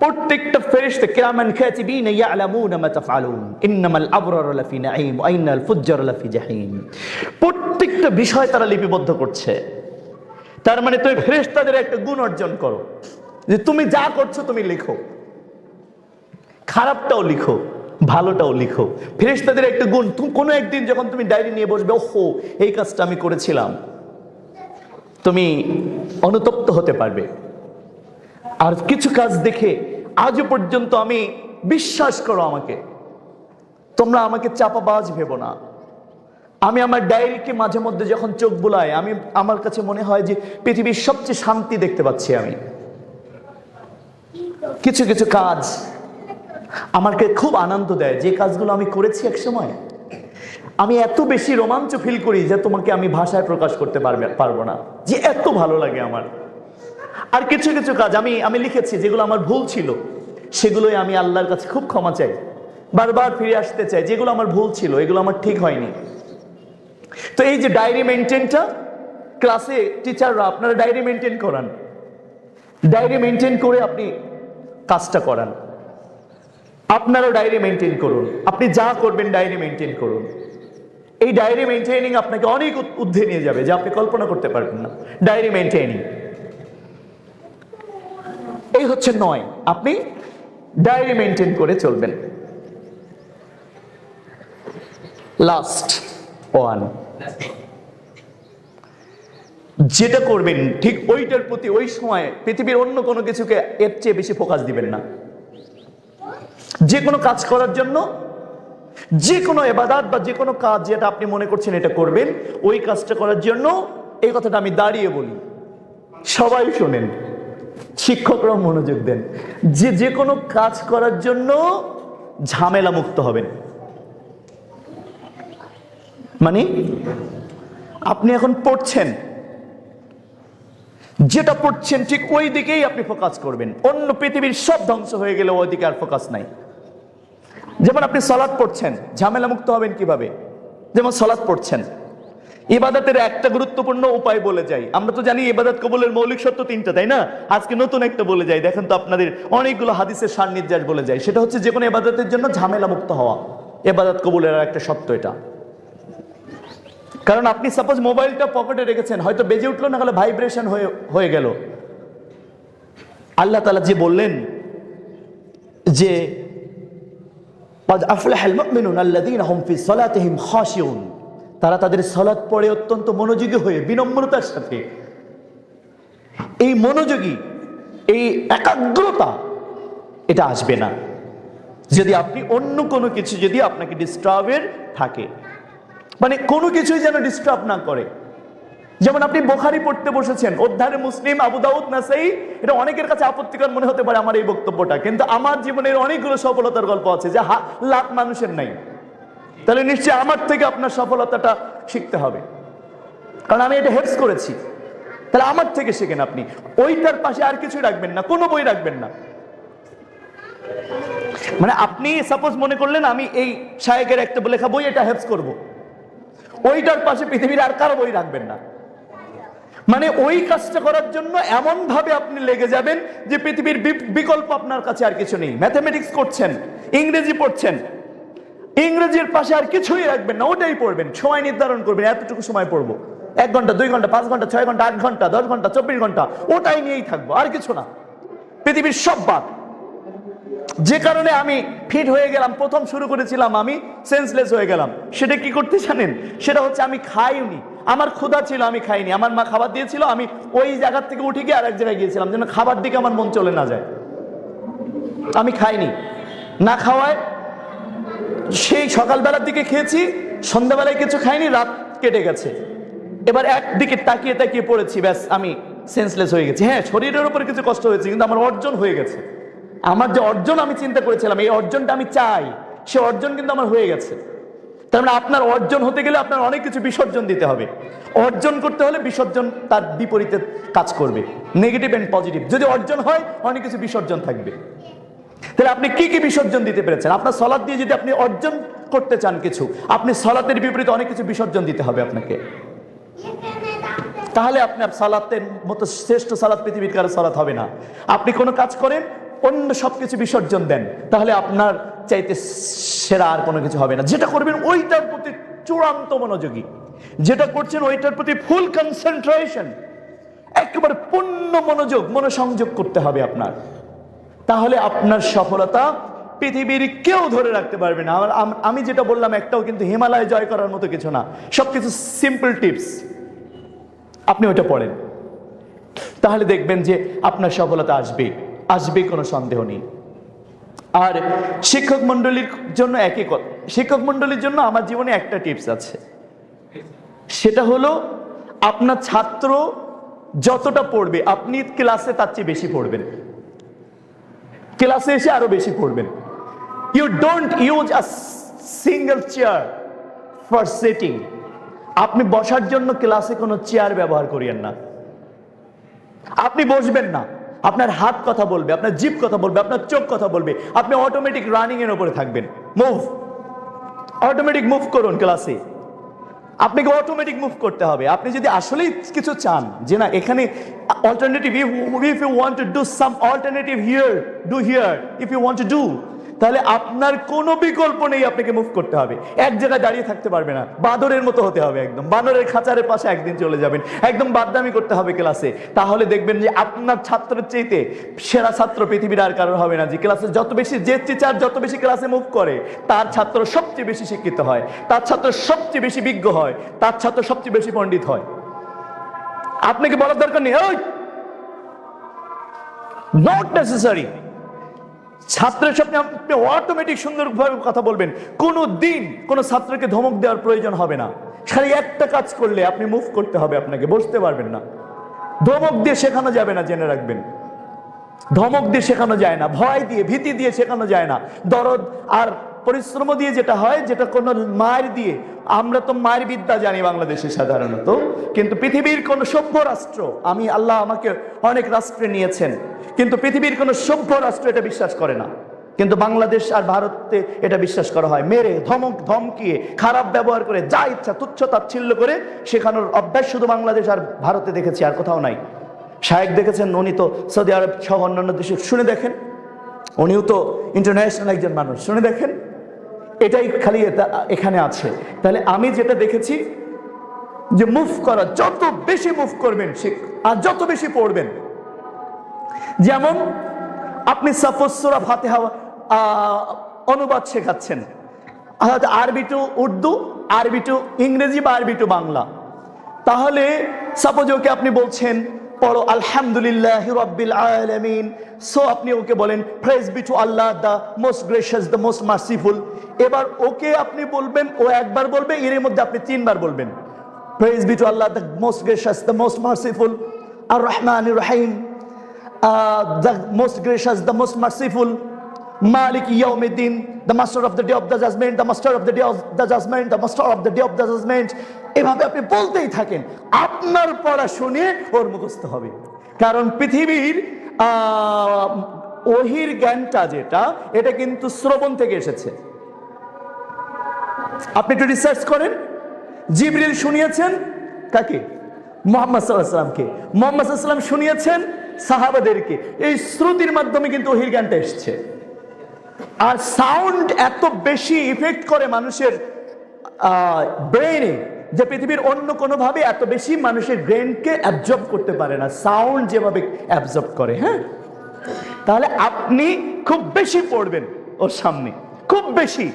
প্রত্যেকটা ফেরেশতা কিরামান কাতিবিন ইয়ালামুনা মা তাফআলুন ইন্নামাল আবরারু লাফি নাঈম ওয়া ইন্নাল ফুজ্জারা লাফি জাহিম। প্রত্যেকটা বিষয় তারা লিপিবদ্ধ করছে। তার মানে তুমি ফেরেশতাদের একটা গুণ অর্জন করো, যে তুমি যা করছো তুমি লিখো, খারাপটাও লিখো, ভালোটাও লিখো। ফেরেশতাদের একটা গুণ, তুমি কোনো একদিন যখন তুমি ডায়েরি নিয়ে বসবে, ওহো এই কাজটা আমি করেছিলাম, তুমি অনুতপ্ত হতে পারবে। আর কিছু কাজ দেখে আজও পর্যন্ত আমি, বিশ্বাস করো আমাকে, তোমরা আমাকে চাপাবাজ ভেবো না, আমি আমার ডায়েরিকে মাঝে মধ্যে যখন চোখ বুলাই, আমার কাছে মনে হয় যে পৃথিবীর সবচেয়ে শান্তি দেখতে পাচ্ছি আমি। কিছু কিছু কাজ আমাকে খুব আনন্দ দেয়, যে কাজগুলো আমি করেছি এক সময়, আমি এত বেশি রোমাঞ্চ ফিল করি যে তোমাকে আমি ভাষায় প্রকাশ করতে পারবো না, যে এত ভালো লাগে আমার। আর কিছু কিছু কাজ আমি লিখেছি যেগুলো আমার ভুল ছিল, সেগুলোই আমি আল্লাহর কাছে খুব ক্ষমা চাই, বারবার ফিরে আসতে চাই, যেগুলো আমার ভুল ছিল, এগুলো আমার ঠিক হয়নি। তো এই যে ডায়েরি মেনটেনটা, ক্লাসে টিচাররা আপনারা ডায়েরি মেনটেন করান, ডায়েরি মেনটেন করে আপনি কাজটা করান। আপনারাও ডায়েরি মেনটেন করুন, আপনি যা করবেন ডায়েরি মেনটেন করুন। এই ডায়েরি মেনটেনিং আপনাকে অনেক ঊর্ধ্বে নিয়ে যাবে, যা আপনি কল্পনা করতে পারবেন না। ডায়েরি মেনটেনিং এই হচ্ছে 9, আপনি ডায়েরি মেনটেন করে চলবেন। লাস্ট 1, যেটা করবেন ঠিক ওইটার প্রতি ওই সময় পৃথিবীর অন্য কোনো কিছুকে এর চেয়ে বেশি ফোকাস দিবেন না। যে কোনো কাজ করার জন্য, যে কোনো ইবাদত বা যে কোনো কাজ যেটা আপনি মনে করছেন এটা করবেন, ওই কাজটা করার জন্য, এই কথাটা আমি দাঁড়িয়ে বলি, সবাই শোনেন, শিক্ষকরাও মনোযোগ দেন, যে কোনো কাজ করার জন্য ঝামেলা মুক্ত হবেন। মানে আপনি এখন পড়ছেন, যেটা পড়ছেন ঠিক ওই দিকেই আপনি ফোকাস করবেন। অন্য পৃথিবীর সব ধ্বংস হয়ে গেলে ওই দিকে আর ফোকাস নাই। যেমন আপনি সালাত পড়ছেন, ঝামেলা মুক্ত হবেন কিভাবে? যেমন সালাত পড়ছেন, ইবাদতের একটা গুরুত্বপূর্ণ উপায় বলে যাই। আমরা তো জানি ইবাদত কবুলের মৌলিক শর্ত 3টা, তাই না? আজকে নতুন একটা বলে যাই, দেখেন তো আপনাদের অনেকগুলো হাদিসের সান্নিধ্যাস বলে যায়। সেটা হচ্ছে যে কোনো ইবাদতের জন্য ঝামেলা মুক্ত হওয়া, ইবাদত কবুলের একটা শর্ত এটা। কারণ আপনি সাপোজ মোবাইলটা পকেটে রেখেছেন, হয়তো বেজে উঠলো না, হলে ভাইব্রেশন হয়ে গেল। আল্লাহ তাআলা যে বললেন যে قد أفلح المؤمنون الذين هم في صلاتهم خاشعون, তারা তাদের সালাত পড়ে অত্যন্ত মনোযোগী হয়ে বিনম্রতার সাথে। এই মনোযোগী, এই একাগ্রতা, এটা আসবে না যদি আপনি অন্য কোনো কিছু যদি আপনাকে ডিস্টার্বের থাকে, মানে কোনো কিছুই যেন ডিস্টার্ব না করে। যেমন আপনি বুখারী পড়তে বসেছেন, অধ্যায়ে মুসলিম, আবু দাউদ, নাসাই, এটা অনেকের কাছে আপত্তিকর মনে হতে পারে আমার এই বক্তব্যটা, কিন্তু আমার জীবনের অনেকগুলো সফলতার গল্প আছে যা লাখ মানুষের নাই। তাহলে নিশ্চয়ই আমার থেকে আপনার সফলতাটা শিখতে হবে, কারণ আমি এটা হেফজ করেছি। তাহলে আমার থেকে শেখেন আপনি। ওইটার পাশে আর কিছু রাখবেন না, কোনো বই রাখবেন না। মানে আপনি সাপোজ মনে করলেন আমি এই শায়েকের একটা লেখা বই এটা হেফজ করব, ওইটার পাশে পৃথিবীর আর কারো বই রাখবেন না। মানে ওই কাজটা করার জন্য এমন ভাবে আপনি লেগে যাবেন যে পৃথিবীর বিকল্প আপনার কাছে আর কিছু নেই। ম্যাথমেটিক্স করছেন, ইংরেজি পড়ছেন, ইংরেজির পাশে আর কিছুই রাখবেন না, ওটাই পড়বেন। সময় নির্ধারণ করবেন, এতটুকু সময় পড়বো, 1 ঘন্টা 2 ঘন্টা 5 ঘন্টা 6 ঘন্টা 8 ঘন্টা 10 ঘন্টা 24 ঘন্টা, ওটাই নিয়েই থাকবো, আর কিছু না, পৃথিবীর সব বাদ। যে কারণে আমি ফিট হয়ে গেলাম, প্রথম শুরু করেছিলাম আমি সেন্সলেস হয়ে গেলাম। সেটা কি করতে জানেন? সেটা হচ্ছে আমি খাইনি, আমার ক্ষুধা ছিল, আমি খাইনি, আমার মা খাবার দিয়েছিল, আমি ওই জায়গা থেকে উঠে গিয়ে আরেক জায়গায় গিয়েছিলাম যেন খাবার দিকে আমার মন চলে না যায়। আমি খাইনি, না খাওয়ায় সেই সকালবেলার দিকে খেয়েছি, সন্ধ্যাবেলায় কিছু খাইনি, রাত কেটে গেছে। এবার একদিকে তাকিয়ে তাকিয়ে পড়েছি, ব্যাস আমি সেন্সলেস হয়ে গেছি। হ্যাঁ, শরীরের উপরে কিছু কষ্ট হয়েছে, কিন্তু আমার অর্জন হয়ে গেছে। আমার যে অর্জন আমি চিন্তা করেছিলাম, এই অর্জনটা আমি চাই, সে অর্জন কিন্তু আমার হয়ে গেছে। তার মানে আপনার অর্জন হতে গেলে আপনার অনেক কিছু বিসর্জন দিতে হবে। অর্জন করতে হলে বিসর্জন তার বিপরীতে কাজ করবে, নেগেটিভ এন্ড পজিটিভ। যদি অর্জন হয়, অনেক কিছু বিসর্জন থাকবে। তাহলে আপনি কি কি বিসর্জন দিতে পেরেছেন? আপনার সালাত দিয়ে যদি আপনি অর্জন করতে চান কিছু, আপনি সালাতের বিপরীতে অনেক কিছু বিসর্জন দিতে হবে আপনাকে। তাহলে আপনার সালাতের মতো শ্রেষ্ঠ সালাত পৃথিবীর কারো সালাত হবে না। আপনি কোনো কাজ করেন, অন্য সবকিছু বিসর্জন দেন, তাহলে আপনার চাইতে সেরা আর কোনো কিছু হবে না। যেটা করবেন ওইটার প্রতি চূড়ান্ত মনোযোগী, যেটা করছেন ওইটার প্রতি ফুল কনসেন্ট্রেশন, একেবারে পূর্ণ মনোযোগ, মনোসংযোগ করতে হবে আপনার। তাহলে আপনার সফলতা পৃথিবীর কেউ ধরে রাখতে পারবে না। আমি যেটা বললাম একটাও কিন্তু হিমালয় জয় করার মতো কিছু না, সবকিছু সিম্পল টিপস। আপনি ওইটা পড়েন, তাহলে দেখবেন যে আপনার সফলতা আসবে, আসবে, কোনো সন্দেহ নেই। আর শিক্ষক মন্ডলীর জন্য একই কথা। শিক্ষক মন্ডলীর জন্য আমার জীবনে একটা টিপস আছে, সেটা হলো আপনার ছাত্র যতটা পড়বে আপনি ক্লাসে তার চেয়ে বেশি পড়বেন, ক্লাসে এসে আরো বেশি পড়বেন। You don't use a single chair for sitting. আপনি বসার জন্য ক্লাসে কোনো চেয়ার ব্যবহার করিয়েন না। আপনি বসবেন না, আপনার হাত কথা বলবে, আপনার জিভ কথা বলবে, আপনার চোখ কথা বলবে, আপনি অটোমেটিক রানিং এর উপরে থাকবেন। মুভ, অটোমেটিক মুভ করুন ক্লাসে, আপনাকে অটোমেটিক মুভ করতে হবে। আপনি যদি আসলেই কিছু চান যে না এখানে alternative, if you want to do some alternative here, do here, if you want to do, তাহলে আপনার কোনো বিকল্প নেই, আপনাকে মুভ করতে হবে। এক জায়গায় দাঁড়িয়ে থাকতে পারবে না, বাদরের মতো হতে হবে, একদম বানরের খাঁচারের পাশে একদিন চলে যাবেন, একদম বাদদামি করতে হবে ক্লাসে। তাহলে দেখবেন যে আপনার ছাত্রের চাইতে সেরা ছাত্র পৃথিবীর আর কারোর হবে না। যে ক্লাসে যত বেশি, যে টিচার যত বেশি ক্লাসে মুভ করে, তার ছাত্র সবচেয়ে বেশি শিক্ষিত হয়, তার ছাত্র সবচেয়ে বেশি বিজ্ঞ হয়, তার ছাত্র সবচেয়ে বেশি পণ্ডিত হয়। আপনাকে বলার দরকার নেই, নট নেসেসারি। ছাত্রের সামনে আপনি অটোমেটিক সুন্দরভাবে কথা বলবেন। কোনো দিন কোনো ছাত্রকে ধমক দেওয়ার প্রয়োজন হবে না। খালি একটা কাজ করলে আপনি মুভ করতে হবে, আপনাকে বসতে পারবেন না। ধমক দিয়ে শেখানো যাবে না, জেনে রাখবেন। ধমক দিয়ে শেখানো যায় না, ভয় দিয়ে, ভীতি দিয়ে শেখানো যায় না। দরদ আর পরিশ্রম দিয়ে যেটা হয়, যেটা কোনো মায়ের দিয়ে, আমরা তো মায়ের বিদ্যা জানি বাংলাদেশে সাধারণত, কিন্তু পৃথিবীর কোন সভ্য রাষ্ট্র, আমি আল্লাহ আমাকে অনেক রাষ্ট্রে নিয়েছেন, কিন্তু পৃথিবীর কোন সভ্য রাষ্ট্র এটা বিশ্বাস করে না। কিন্তু বাংলাদেশ আর ভারতে এটা বিশ্বাস করা হয়। মেরে, ধমক ধমকিয়ে, খারাপ ব্যবহার করে, যা ইচ্ছা তুচ্ছ তাচ্ছিল্য করে শেখানোর অভ্যাস শুধু বাংলাদেশ আর ভারতে দেখেছি, আর কোথাও নাই। শায়েক দেখেছেন, উনি তো সৌদি আরব সহ অন্যান্য দেশে, শুনে দেখেন, উনিও তো ইন্টারন্যাশনাল একজন মানুষ, শুনে দেখেন। এটাই খালি এখানে আছে। তাহলে আমি যেটা দেখেছি যে মুভ করা, যত বেশি মুভ করবেন আর যত বেশি পড়বেন। যেমন আপনি সাপোজ সূরা ফাতিহা অনুবাদ শেখাচ্ছেন, আরবি টু উর্দু, আরবি টু ইংরেজি বা আরবি টু বাংলা। তাহলে সাপোজ ওকে আপনি বলছেন পড়ো আলহামদুলিল্লাহি রাব্বিল আলামিন, সো আপনি ওকে বলেন praise be to Allah, the most gracious, the most merciful. এবার ওকে আপনি বলবেন, ও একবার বলবে, এর মধ্যে আপনি 3 বার বলবেন praise be to Allah, the most gracious, the most merciful, আর রহমানির রহিম, the most gracious, the most merciful, Malik Yawmiddin, the master of the day of the judgment, the master of the day of the judgment, the master of the day of the judgment. এভাবে আপনি বলতেই থাকেন, আপনার পড়া শুনে ওর মুখস্থ হবে। কারণ পৃথিবীর ওহির জ্ঞানটা যেটা, এটা কিন্তু শ্রবণ থেকে এসেছে। আপনি একটু রিসার্চ করেন, জিবরিল শুনিয়েছেন কাকে? মুহাম্মদ সাল্লাল্লাহু আলাইহি ওয়াসাল্লামকে। মুহাম্মদ সাল্লাল্লাহু আলাইহি ওয়াসাল্লাম শুনিয়েছেন সাহাবাদেরকে। এই শ্রুতির মাধ্যমে কিন্তু ওহির জ্ঞানটা এসছে। আর সাউন্ড এত বেশি ইফেক্ট করে মানুষের ব্রেনে, যে পৃথিবীর অন্য কোনোভাবে এত বেশি মানুষের ব্রেনকে অ্যাবজর্ব করতে পারে না, সাউন্ড যেভাবে অ্যাবজর্ব করে। হ্যাঁ, তাহলে আপনি খুব বেশি পড়বেন ওর সামনে, খুব বেশি।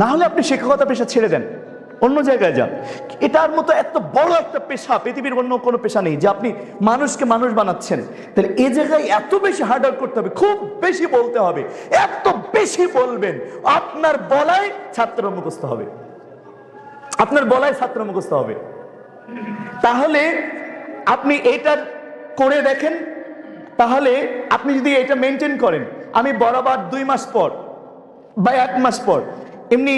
না হলে আপনি শিক্ষকতা পেশা ছেড়ে দেন, অন্য জায়গায় যান। এটার মতো এত বড় একটা পেশা পৃথিবীর অন্য কোনো পেশা নেই, যে আপনি মানুষকে মানুষ বানাচ্ছেন। তাহলে এই জায়গায় এত বেশি হার্ড ওয়ার্ক করতে হবে, খুব বেশি বলতে হবে, এত বেশি বলবেন, আপনার বলায় ছাত্র মুখস্থ হবে, আপনার বলায় ছাত্র মুখস্থ হবে। তাহলে আপনি এটা করে দেখেন, তাহলে আপনি যদি এটা মেনটেন করেন, আমি বরাবর 2 মাস পর বা 1 মাস পর এমনি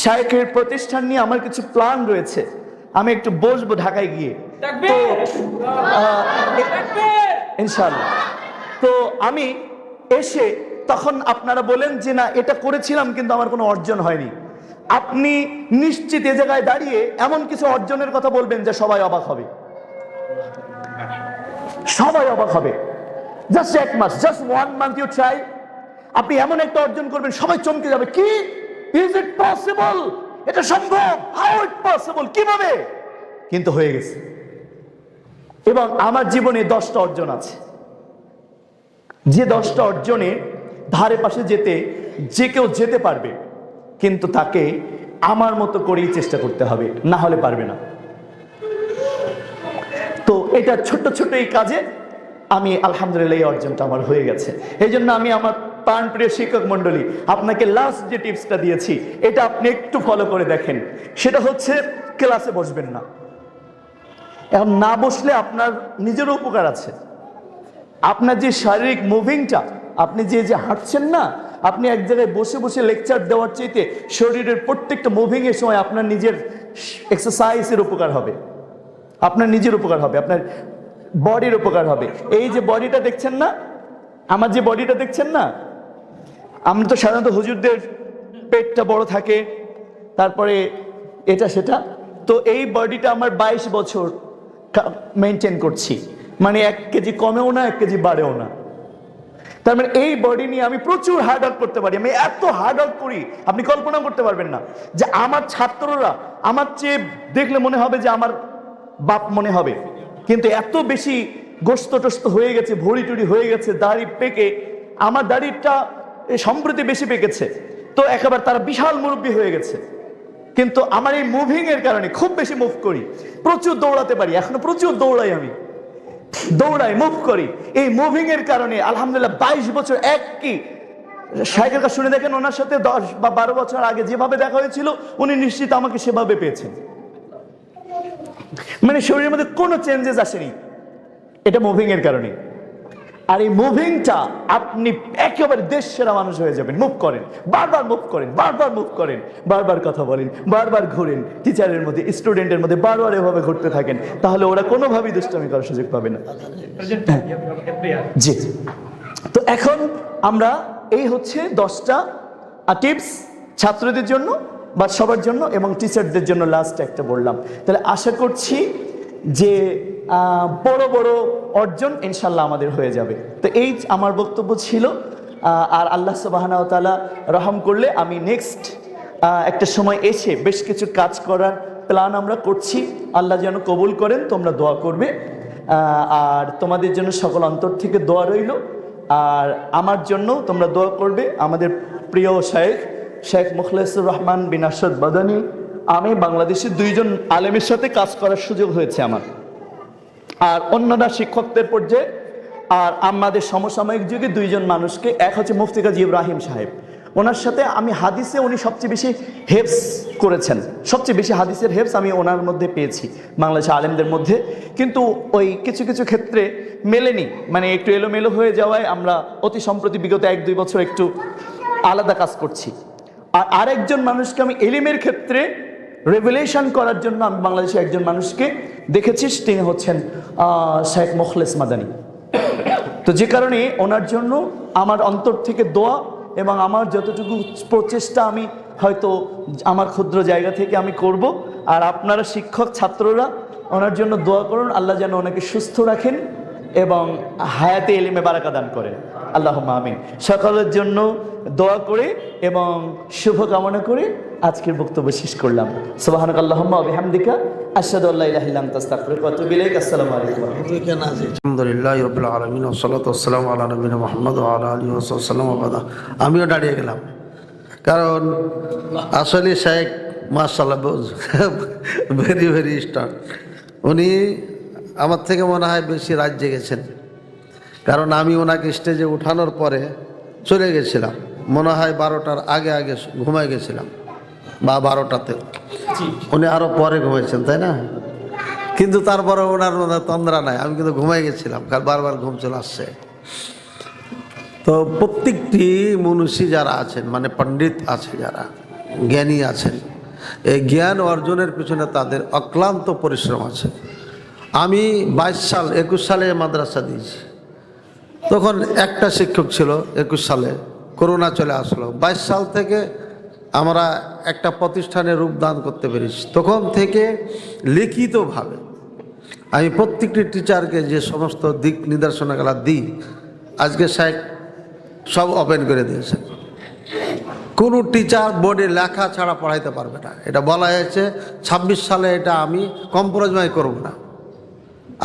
শায়েখের প্রতিষ্ঠান নিয়ে আমার কিছু প্ল্যান রয়েছে, আমি একটু বসবো ঢাকায় গিয়ে, তো ইনশাআল্লাহ। তো আমি এসে তখন আপনারা বলেন যে না এটা করেছিলাম কিন্তু আমার কোনো অর্জন হয়নি, আপনি নিশ্চিত এ জায়গায় দাঁড়িয়ে এমন কিছু অর্জনের কথা বলবেন যে সবাই অবাক হবে, সবাই অবাক হবে। জাস্ট 1 মাস, জাস্ট 1 মান্থ ইউ ট্রাই, আপনি এমন একটা অর্জন করবেন সবাই চমকে যাবে, কি ইজ ইট পসিবল, এটা সম্ভব, হাউ ইট পসিবল, কিভাবে, কিন্তু হয়ে গেছে। এবং আমার জীবনে 10টা অর্জন আছে, যে 10টা অর্জনে ধারে পাশে যেতে যে কেউ যেতে পারবে, কিন্তু তাকে আমার মতো করেই চেষ্টা করতে হবে, না হলে পারবে না। তো এটা ছোট্ট ছোট্ট এই কাজে আমি আলহামদুলিল্লাহ এই অর্জনটা আমার হয়ে গেছে। এই জন্য আমি আমার প্রাণপ্রিয় শিক্ষক মন্ডলী, আপনাকে লাস্ট যে টিপসটা দিয়েছি এটা আপনি একটু ফলো করে দেখেন। সেটা হচ্ছে ক্লাসে বসবেন না। এখন না বসলে আপনার নিজেরও উপকার আছে। আপনার যে শারীরিক মুভিংটা, আপনি যে যে হাঁটছেন না, আপনি এক জায়গায় বসে বসে লেকচার দেওয়ার চাইতে শরীরের প্রত্যেকটা মুভিংয়ের সময় আপনার নিজের এক্সারসাইজের উপকার হবে, আপনার নিজের উপকার হবে, আপনার বডির উপকার হবে। এই যে বডিটা দেখছেন না, আমার যে বডিটা দেখছেন না, আমরা তো সাধারণত হুজুরদের পেটটা বড় থাকে, তারপরে এটা সেটা, তো এই বডিটা আমার 22 বছর মেনটেন করছি, মানে 1 কেজি কমেও না 1 কেজি বাড়েও না। তার মানে এই বডি নিয়ে আমি প্রচুর হার্ড ওয়ার্ক করতে পারি, আমি এত হার্ড ওয়ার্ক করি আপনি কল্পনা করতে পারবেন না। যে আমার ছাত্ররা আমার চেয়ে দেখলে মনে হবে যে আমার বাপ মনে হবে, কিন্তু এত বেশি গোস্ত টোস্ত হয়ে গেছে, ভড়ি টুড়ি হয়ে গেছে, দাড়ি পেকে, আমার দাড়িটা সম্প্রতি বেশি পেকেছে, তো একেবারে তারা বিশাল মুরব্বী হয়ে গেছে। কিন্তু আমার এই মুভিং এর কারণে খুব বেশি মুভ করি, প্রচুর দৌড়াতে পারি, এখনো প্রচুর দৌড়াই, আমি দৌড়াই, মুভ করি। এই মুভিং এর কারণে আলহামদুলিল্লাহ 22 বছর একই শাইখের কাছে শুনে দেখেন, ওনার সাথে 10 বা 12 বছর আগে যেভাবে দেখা হয়েছিল উনি নিশ্চিত আমাকে সেভাবে পেয়েছেন, মানে শরীরের মধ্যে কোনো চেঞ্জেস আসেনি, এটা মুভিং এর কারণে। আর এই মুভিংটা আপনি একেবারে দেশ সেরা মানুষ হয়ে যাবেন। মুভ করেন, বারবার মুভ করেন, বারবার মুভ করেন, বারবার কথা বলেন, বারবার ঘুরেন, টিচারের মধ্যে স্টুডেন্টের মধ্যে বারবার এভাবে ঘুরতে থাকেন, তাহলে ওরা কোনোভাবেই দুষ্টামি করার সুযোগ পাবে না। জি, তো এখন আমরা এই হচ্ছে 10টা টিপস ছাত্রদের জন্য বা সবার জন্য এবং টিচারদের জন্য লাস্ট একটা বললাম। তাহলে আশা করছি যে বড় বড় অর্জন ইনশাল্লাহ আমাদের হয়ে যাবে। তো এই আমার বক্তব্য ছিল। আর আল্লাহ সুবহানাহু ওয়া তাআলা রহম করলে আমি নেক্সট একটা সময় এসে বেশ কিছু কাজ করার প্ল্যান আমরা করছি, আল্লাহ যেন কবুল করেন। তোমরা দোয়া করবে, আর তোমাদের জন্য সকল অন্তর থেকে দোয়া রইল। আর আমার জন্য তোমরা দোয়া করবে। আমাদের প্রিয় শেখ মুখলেসুর রহমান বিন আরশাদ বাদানী, আমি বাংলাদেশের 2 জন আলেমের সাথে কাজ করার সুযোগ হয়েছে আমার, আর অন্যরা শিক্ষকদের পর্যায়ে। আর আমাদের সমসাময়িক যুগে 2 জন মানুষকে, এক হচ্ছে মুফতি কাজী ইব্রাহিম সাহেব, ওনার সাথে আমি হাদিসে উনি সবচেয়ে বেশি হেফজ করেছেন, সবচেয়ে বেশি হাদিসের হেফজ আমি ওনার মধ্যে পেয়েছি বাংলাদেশের আলেমদের মধ্যে। কিন্তু ওই কিছু কিছু ক্ষেত্রে মেলেনি, মানে একটু এলোমেলো হয়ে যাওয়ায় আমরা অতি সম্প্রতি বিগত 1-2 বছর একটু আলাদা কাজ করছি। আর আরেকজন মানুষকে আমি এলিমের ক্ষেত্রে রেভেলেশন করার জন্য আমি বাংলাদেশে একজন মানুষকে দেখেছি, তিনি হচ্ছেন শেখ মোখলেস মাদানী। তো যে কারণে ওনার জন্য আমার অন্তর থেকে দোয়া এবং আমার যতটুকু প্রচেষ্টা আমি হয়তো আমার ক্ষুদ্র জায়গা থেকে আমি করব। আর আপনারা শিক্ষক ছাত্ররা ওনার জন্য দোয়া করুন, আল্লাহ যেন ওনাকে সুস্থ রাখেন এবং হায়াতে এলিমে বারাকা দান করেন, আল্লাহুম্মা আমিন। সকলের জন্য দোয়া করে এবং শুভ কামনা করে আজকের বক্তব্য শেষ করলাম। সুবহানাকাল্লাহুম্মা ওয়া বিহামদিকা আশহাদু আল্লা ইলাহা ইল্লা আনতা আস্তাগফিরুকা ওয়া আতুবু ইলাইক। আসসালামু আলাইকুম। আলহামদুলিল্লাহ রাব্বিল আলামিন ওয়া সাল্লাতু ওয়া সালামু আলা নবিয়িনা মুহাম্মদ ওয়া আলা আলিহি ওয়া সাল্লাম ওয়া বাদ। আমিও দাঁড়িয়ে গেলাম, কারণ আসলে শেখ মাশাআল্লাহ ভেরি ভেরি স্টার। উনি আমার থেকে মনে হয় বেশি রাত জেগেছেন, কারণ আমি ওনাকে স্টেজে উঠানোর পরে চলে গেছিলাম, মনে হয় 12টার আগে আগে ঘুমায় গেছিলাম বা 12টাতে। উনি আরও পরে ঘুমাইছেন, তাই না? কিন্তু তারপরে ওনার মনে তন্দ্রা নাই, আমি কিন্তু ঘুমাই গেছিলাম, কারণ বারবার ঘুম চলে আসছে। তো প্রত্যেকটি মনীষী যারা আছেন, মানে পণ্ডিত আছে, যারা জ্ঞানী আছেন, এই জ্ঞান অর্জনের পিছনে তাদের অক্লান্ত পরিশ্রম আছে। আমি 21 সালে মাদ্রাসা দিয়েছি, তখন একটা শিক্ষক ছিল। 21 সালে করোনা চলে আসলো। 22 সাল থেকে আমরা একটা প্রতিষ্ঠানে রূপদান করতে পেরেছি। তখন থেকে লিখিতভাবে আমি প্রত্যেকটি টিচারকে যে সমস্ত দিক নির্দেশনাগুলো দিই, আজকে স্যার সব ওপেন করে দিয়েছেন। কোনো টিচার বোর্ডে লেখা ছাড়া পড়াইতে পারবে না, এটা বলা হয়েছে। 26 সালে এটা আমি কম্প্রোমাইজ করব না,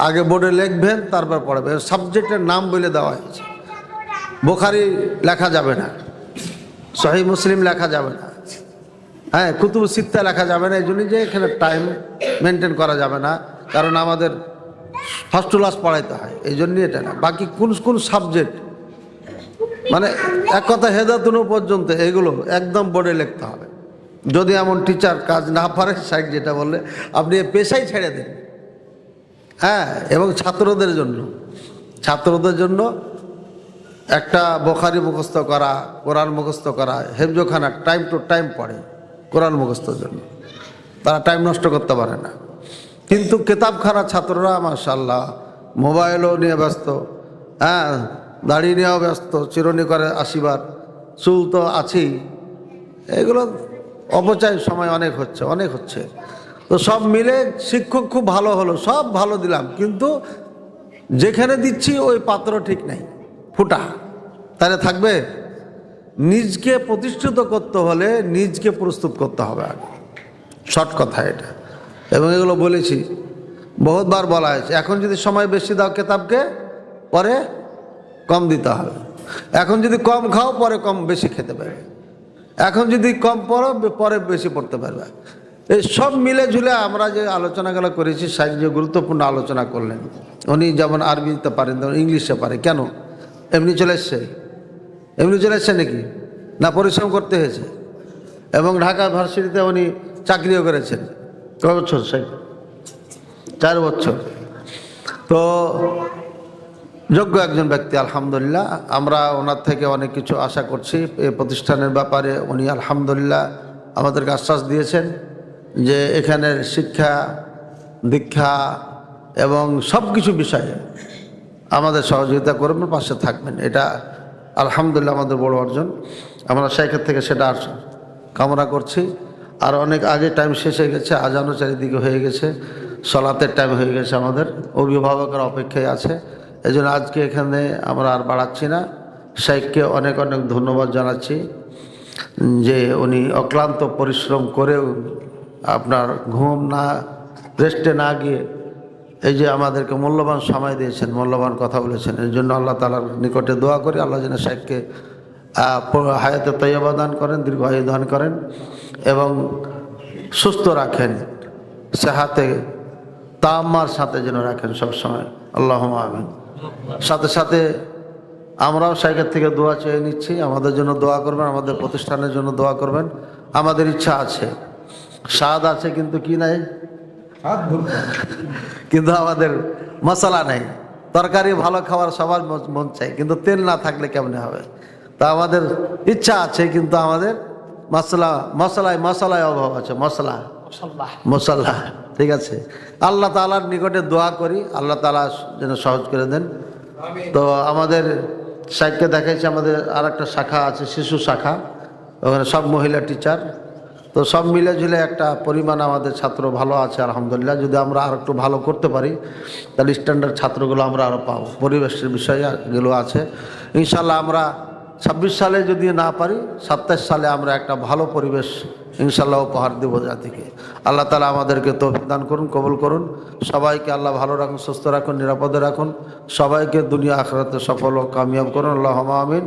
আগে বোর্ডে লিখবেন তারপর পড়াবেন। সাবজেক্টের নাম বলে দেওয়া হয়েছে। বুখারী লেখা যাবে না, সহিহ মুসলিম লেখা যাবে না, হ্যাঁ, কুতুব সিত্তা লেখা যাবে না। এই জন্য যে এখানে টাইম মেনটেন করা যাবে না, কারণ আমাদের ফার্স্ট ক্লাস পড়াইতে হয়, এই জন্যই এটা না। বাকি কোন কোন সাবজেক্ট, মানে এক কথা হেদাতুন পর্যন্ত, এগুলো একদম বোর্ডে লিখতে হবে। যদি এমন টিচার কাজ না পারে, সাইড যেটা বললে, আপনি পেশাই ছেড়ে দেন। হ্যাঁ, এবং ছাত্রদের জন্য একটা বুখারী মুখস্থ করা, কোরআন মুখস্থ করা, হেফজখানা টাইম টু টাইম পড়ে কোরআন মুখস্থর জন্য, তারা টাইম নষ্ট করতে পারে না। কিন্তু কিতাবখানা ছাত্ররা মাশাআল্লাহ মোবাইলও নিয়ে ব্যস্ত, হ্যাঁ, দাড়ি নিয়েও ব্যস্ত, চিরুনি করে আসিবার, চুল তো আছেই। এগুলো অপচয় সময় অনেক হচ্ছে। তো সব মিলে শিক্ষক খুব ভালো হলো, সব ভালো দিলাম, কিন্তু যেখানে দিচ্ছি ওই পাত্র ঠিক নাই, ফুটা। তাহলে থাকবে? নিজকে প্রতিষ্ঠিত করতে হলে নিজকে প্রস্তুত করতে হবে আগে, শর্ট কথা এটা। এবং এগুলো বলেছি, বহুতবার বলা হয়েছে। এখন যদি সময় বেশি দাও কেতাবকে, পরে কম দিতে হবে। এখন যদি কম খাও, পরে বেশি খেতে পারবে। এখন যদি কম পড়ো, পরে বেশি পড়তে পারবে। এই সব মিলে ঝুলে আমরা যে আলোচনাগুলো করেছি, সাহেব যে গুরুত্বপূর্ণ আলোচনা করলেন। উনি যেমন আরবিতে পারেন, তেমন ইংলিশে পারে। কেন? এমনি চলে এসছে নাকি? না, পরিশ্রম করতে হয়েছে। এবং ঢাকা ভার্সিটিতে উনি চাকরিও করেছেন। কয় বছর? 4 বছর। তো যোগ্য একজন ব্যক্তি, আলহামদুলিল্লাহ। আমরা ওনার থেকে অনেক কিছু আশা করছি এই প্রতিষ্ঠানের ব্যাপারে। উনি আলহামদুলিল্লাহ আমাদেরকে আশ্বাস দিয়েছেন যে এখানের শিক্ষা দীক্ষা এবং সব কিছু বিষয়ে আমাদের সহযোগিতা করবেন, পাশে থাকবেন। এটা আলহামদুলিল্লাহ আমাদের বড় অর্জন। আমরা শেখের থেকে সেটা কামনা করছি। আর অনেক আগে টাইম শেষ হয়ে গেছে, আজানও চারিদিকে হয়ে গেছে, সলাতের টাইম হয়ে গেছে, আমাদের অভিভাবকের অপেক্ষায় আছে। এই জন্য আজকে এখানে আমরা আর বাড়াচ্ছি না। শেখকে অনেক অনেক ধন্যবাদ জানাচ্ছি যে উনি অক্লান্ত পরিশ্রম করেও আপনার ঘুম না, রেস্টে না গিয়ে এই যে আমাদেরকে মূল্যবান সময় দিয়েছেন, মূল্যবান কথা বলেছেন। এর জন্য আল্লাহ তাআলার নিকটে দোয়া করি, আল্লাহ যেন শেখকে হায়াতে তৈয়বা দান করেন, দীর্ঘায়ু দান করেন এবং সুস্থ রাখেন, সেহাতে তাম্মার সাথে যেন রাখেন সবসময়। আল্লাহুম্মা আমিন। সাথে সাথে আমরাও শেখের থেকে দোয়া চেয়ে নিচ্ছি, আমাদের জন্য দোয়া করবেন, আমাদের প্রতিষ্ঠানের জন্য দোয়া করবেন। আমাদের ইচ্ছা আছে, স্বাদ আছে, কিন্তু কি নাই, কিন্তু আমাদের মশলা নেই। তরকারি ভালো খাবার সবার মন চাই, কিন্তু তেল না থাকলে কেমনে হবে? তা আমাদের ইচ্ছা আছে, কিন্তু আমাদের মশলায় অভাব আছে। মশলা মুসাল্লাহ, ঠিক আছে। আল্লাহ তাআলার নিকটে দোয়া করি, আল্লাহ তাআলা যেন সহজ করে দেন। তো আমাদের সাইডকে দেখাইছে, আমাদের আর একটা শাখা আছে, শিশু শাখা, ওখানে সব মহিলা টিচার। তো সব মিলে ঝুলে একটা পরিমাণ আমাদের ছাত্র ভালো আছে আলহামদুলিল্লাহ। যদি আমরা আর একটু ভালো করতে পারি তাহলে স্ট্যান্ডার্ড ছাত্রগুলো আমরা আরও পাবো। পরিবেশের বিষয়গুলো আছে ইনশাল্লাহ। আমরা 26 সালে যদি না পারি, 27 সালে আমরা একটা ভালো পরিবেশ ইনশাল্লাহ উপহার দেব জাতিকে। আল্লাহ তাআলা আমাদেরকে তৌফিক দান করুন, কবুল করুন। সবাইকে আল্লাহ ভালো রাখুন, সুস্থ রাখুন, নিরাপদে রাখুন। সবাইকে দুনিয়া আখিরাতে সফল ও কামিয়াব করুন, আল্লাহুম্মা আমিন।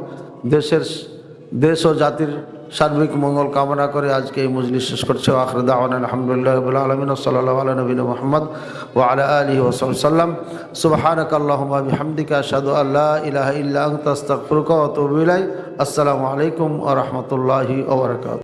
দেশ ও জাতির সার্বিক মঙ্গল কামনা করে আজকে এই মজলিস শেষ করছে। আখির দাওয়ানা আলহামদুলিল্লাহি রাব্বিল আলামিন, সাল্লাল্লাহু আলা নবিয়িনা মুহাম্মদ ওয়া আলা আলিহি ওয়া সাল্লাম। সুবহানাকা আল্লাহুম্মা বিহামদিকা আশহাদু আল্লা ইলাহা ইল্লা আনতা আস্তাগফিরুকা ওয়া আতুবু ইলাইক। আসসালামু আলাইকুম ওয়া রাহমাতুল্লাহি ওয়া বারাকাতুহু।